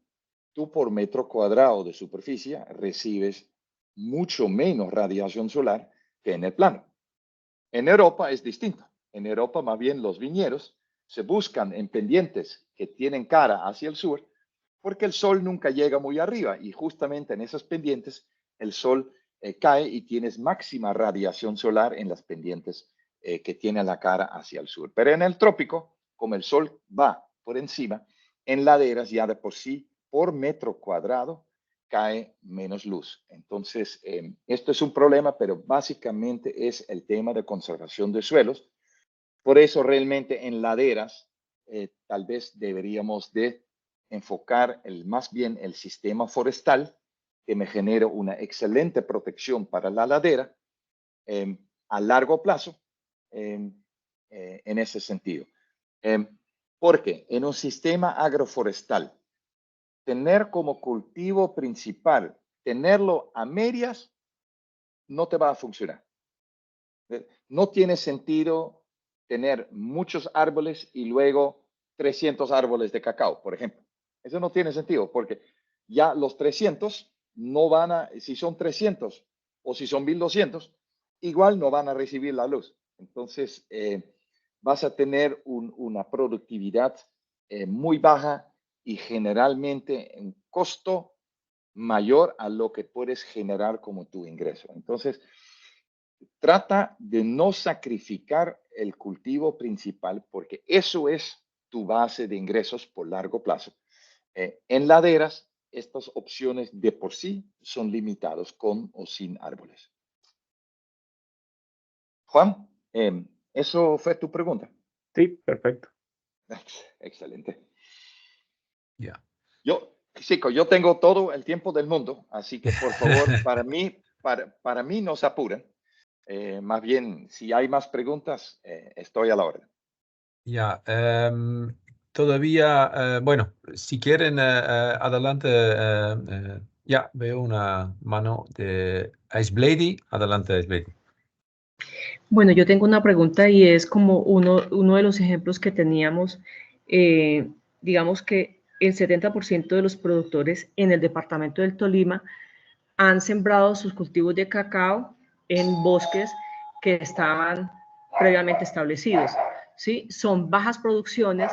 tú por metro cuadrado de superficie recibes mucho menos radiación solar que en el plano. En Europa es distinto. En Europa, más bien, los viñedos se buscan en pendientes que tienen cara hacia el sur, porque el sol nunca llega muy arriba y justamente en esas pendientes el sol cae y tienes máxima radiación solar en las pendientes que tienen la cara hacia el sur. Pero en el trópico, como el sol va por encima, en laderas ya de por sí, por metro cuadrado, cae menos luz. Entonces, esto es un problema, pero básicamente es el tema de conservación de suelos. Por eso realmente en laderas, tal vez deberíamos de enfocar más bien el sistema forestal, que me genera una excelente protección para la ladera a largo plazo en ese sentido. Porque en un sistema agroforestal, tener como cultivo principal, tenerlo a medias, no te va a funcionar. No tiene sentido tener muchos árboles y luego 300 árboles de cacao, por ejemplo. Eso no tiene sentido porque ya los 300 no van a, si son 300 o si son 1200, igual no van a recibir la luz. Entonces, vas a tener una productividad muy baja y generalmente un costo mayor a lo que puedes generar como tu ingreso. Entonces, trata de no sacrificar el cultivo principal porque eso es tu base de ingresos por largo plazo. En laderas, estas opciones de por sí son limitadas con o sin árboles. Juan, ¿eso fue tu pregunta? Sí, perfecto. Excelente. Ya. Yo tengo todo el tiempo del mundo, así que por favor, para mí no se apuren. Más bien, si hay más preguntas, estoy a la orden. Ya, todavía, bueno, si quieren, adelante, ya veo una mano de Iceblady. Adelante, Iceblady. Bueno, yo tengo una pregunta y es como uno de los ejemplos que teníamos, digamos que el 70% de los productores en el departamento del Tolima han sembrado sus cultivos de cacao en bosques que estaban previamente establecidos, ¿sí? Son bajas producciones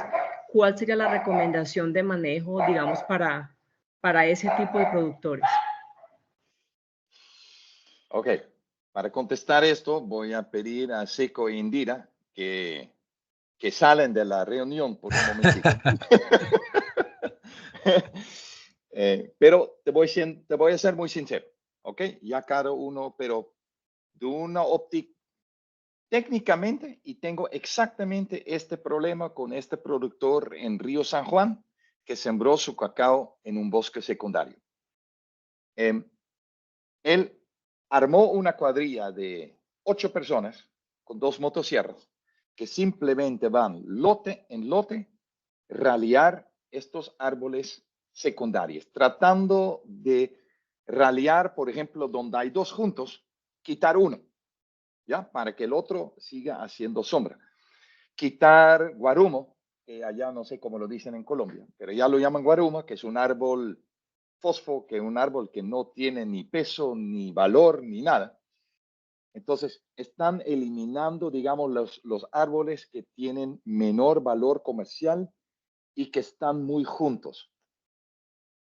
¿cuál sería la recomendación de manejo, digamos, para ese tipo de productores? Ok, para contestar esto voy a pedir a Seco e Indira que salen de la reunión por un momentito. Pero te voy a ser muy sincero, ¿ok? Ya cada uno, pero de una óptica técnicamente, y tengo exactamente este problema con este productor en Río San Juan que sembró su cacao en un bosque secundario. Él armó una cuadrilla de 8 personas con 2 motosierras que simplemente van lote en lote ralear estos árboles secundarios, tratando de ralear, por ejemplo, donde hay 2 juntos, quitar uno, ¿ya? Para que el otro siga haciendo sombra. Quitar guarumo, que allá no sé cómo lo dicen en Colombia, pero ya lo llaman guarumo, que es un árbol fosfo, que es un árbol que no tiene ni peso, ni valor, ni nada. Entonces, están eliminando, digamos, los árboles que tienen menor valor comercial y que están muy juntos.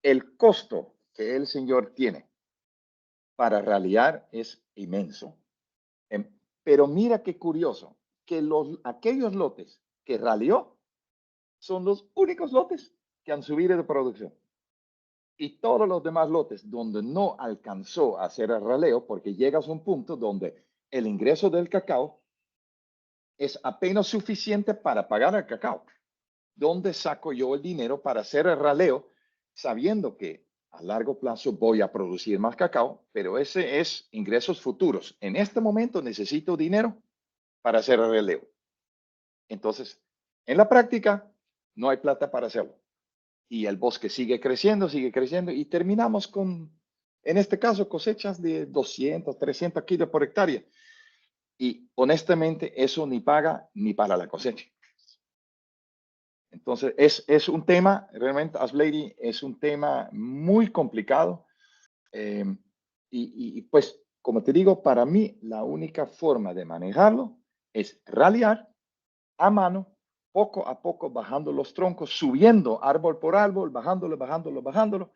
El costo que el señor tiene para ralear es inmenso. Pero mira qué curioso, que aquellos lotes que raleó son los únicos lotes que han subido de producción. Y todos los demás lotes donde no alcanzó a hacer el raleo, porque llegas a un punto donde el ingreso del cacao es apenas suficiente para pagar el cacao. ¿Dónde saco yo el dinero para hacer el raleo sabiendo que a largo plazo voy a producir más cacao, pero ese es ingresos futuros? En este momento necesito dinero para hacer el raleo. Entonces, en la práctica, no hay plata para hacerlo. Y el bosque sigue creciendo y terminamos con, en este caso, cosechas de 200, 300 kilos por hectárea. Y honestamente, eso ni paga ni para la cosecha. Entonces, es un tema, realmente, Asblady, es un tema muy complicado. Pues, como te digo, para mí, la única forma de manejarlo es ralear a mano, poco a poco, bajando los troncos, subiendo árbol por árbol, bajándolo,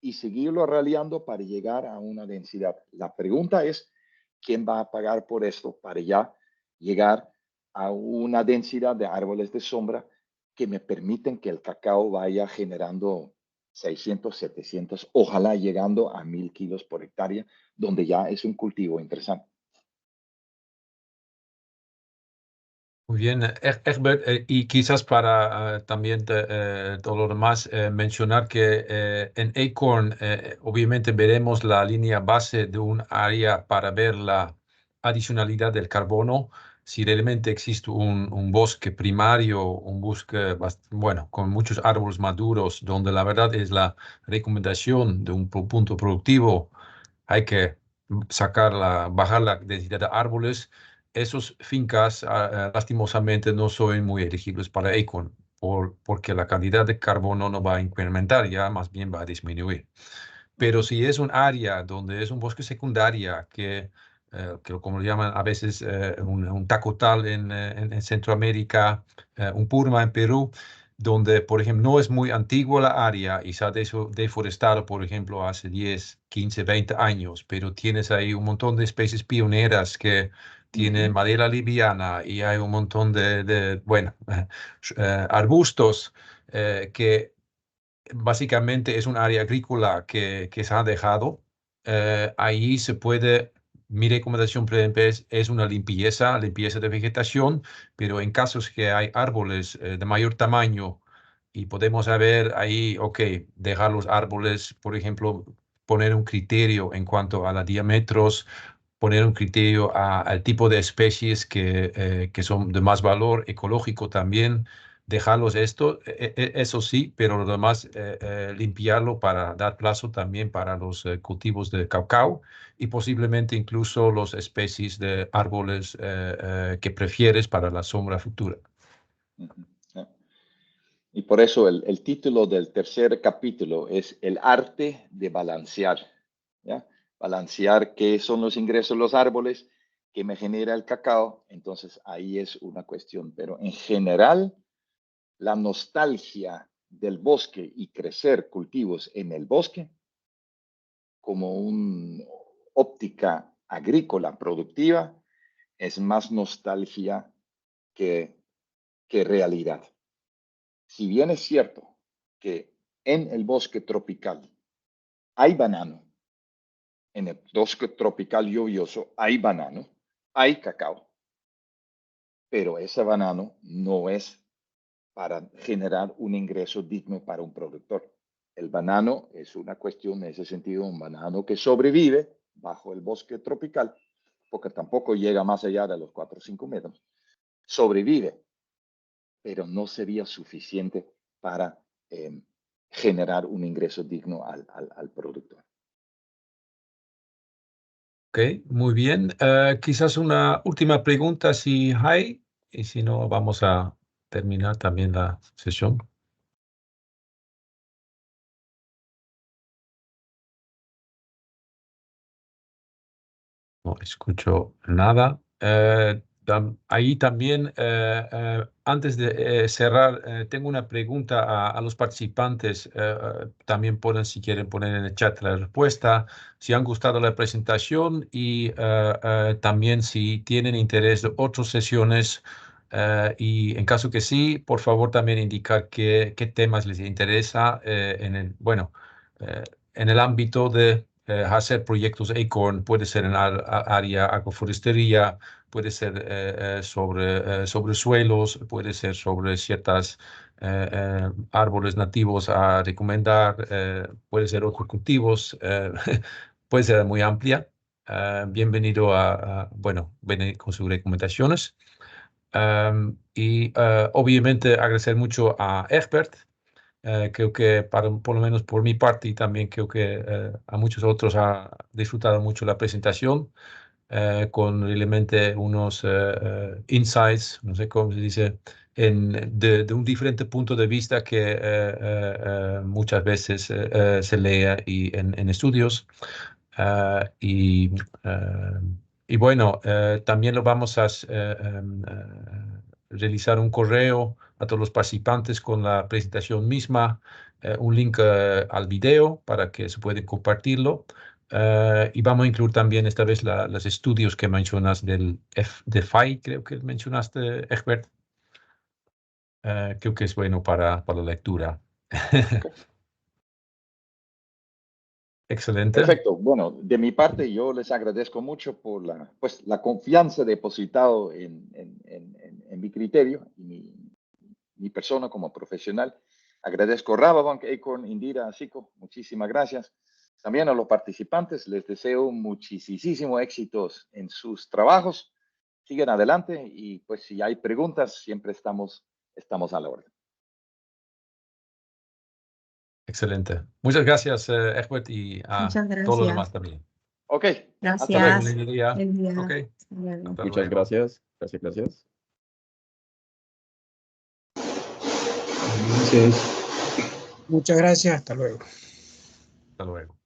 y seguirlo raleando para llegar a una densidad. La pregunta es, ¿quién va a pagar por esto para ya llegar a una densidad de árboles de sombra que me permiten que el cacao vaya generando 600, 700, ojalá llegando a 1000 kilos por hectárea, donde ya es un cultivo interesante? Muy bien, Egbert, y quizás para también todo lo demás mencionar que en Acorn obviamente veremos la línea base de un área para ver la adicionalidad del carbono. Si realmente existe un bosque primario, un bosque, bueno, con muchos árboles maduros, donde la verdad es la recomendación de un punto productivo, hay que bajar la densidad de árboles. Esos fincas, lastimosamente, no son muy elegibles para Acorn, porque la cantidad de carbono no va a incrementar, ya más bien va a disminuir. Pero si es un área donde es un bosque secundaria, que como lo llaman a veces un tacotal en Centroamérica, un purma en Perú, donde, por ejemplo, no es muy antigua la área y se ha deforestado, por ejemplo, hace 10, 15, 20 años, pero tienes ahí un montón de especies pioneras que tienen madera liviana y hay un montón bueno, arbustos que básicamente es un área agrícola que se ha dejado. Ahí se puede, mi recomendación es una limpieza de vegetación, pero en casos que hay árboles de mayor tamaño y podemos saber ahí, ok, dejar los árboles, por ejemplo, poner un criterio en cuanto a los diámetros, poner un criterio al tipo de especies que son de más valor ecológico también, dejarlos eso sí, pero lo demás limpiarlo para dar plazo también para los cultivos de cacao y posiblemente incluso las especies de árboles que prefieres para la sombra futura. Y por eso el título del tercer capítulo es El arte de balancear, ¿ya? Balancear qué son los ingresos de los árboles, qué me genera el cacao. Entonces ahí es una cuestión, pero en general la nostalgia del bosque y crecer cultivos en el bosque como una óptica agrícola productiva es más nostalgia que realidad. Si bien es cierto que en el bosque tropical hay banano, en el bosque tropical lluvioso hay banano, hay cacao, pero ese banano no es para generar un ingreso digno para un productor. El banano es una cuestión en ese sentido, un banano que sobrevive bajo el bosque tropical, porque tampoco llega más allá de los 4 o 5 metros. Sobrevive, pero no sería suficiente para generar un ingreso digno al productor. Ok, muy bien. Quizás una última pregunta si hay, y si no, vamos a terminar también la sesión. No escucho nada. Ahí también, antes de cerrar, tengo una pregunta a los participantes. También pueden, si quieren, poner en el chat la respuesta, si han gustado la presentación y también si tienen interés de otras sesiones. Y en caso que sí, por favor también indicar qué temas les interesa en el ámbito de hacer proyectos Acorn. Puede ser en área agroforestería, puede ser sobre suelos, puede ser sobre ciertas árboles nativos a recomendar, puede ser otros cultivos, puede ser muy amplia. Bienvenido venir con sus recomendaciones. Obviamente agradecer mucho a Egbert. Creo que por lo menos por mi parte y también creo que a muchos otros ha disfrutado mucho la presentación con realmente unos insights, no sé cómo se dice, de un diferente punto de vista que muchas veces se lee en estudios. Y bueno, también lo vamos a realizar un correo a todos los participantes con la presentación misma, un link al video para que se pueda compartirlo. Y vamos a incluir también esta vez los estudios que mencionas de FAI, creo que mencionaste, Egbert. Creo que es bueno para la lectura. Okay. Excelente. Perfecto. Bueno, de mi parte yo les agradezco mucho por la confianza depositado en mi criterio y mi persona como profesional. Agradezco a Rabobank, Acorn, Indira, Zico. Muchísimas gracias. También a los participantes les deseo muchísimo éxitos en sus trabajos. Sigan adelante y pues si hay preguntas siempre estamos a la orden. Excelente. Muchas gracias, Egbert, y a todos los demás también. Ok. Gracias. Hasta luego. Buen día. Buen día. Ok. Hasta Muchas luego. gracias. Gracias. Muchas gracias. Hasta luego. Hasta luego.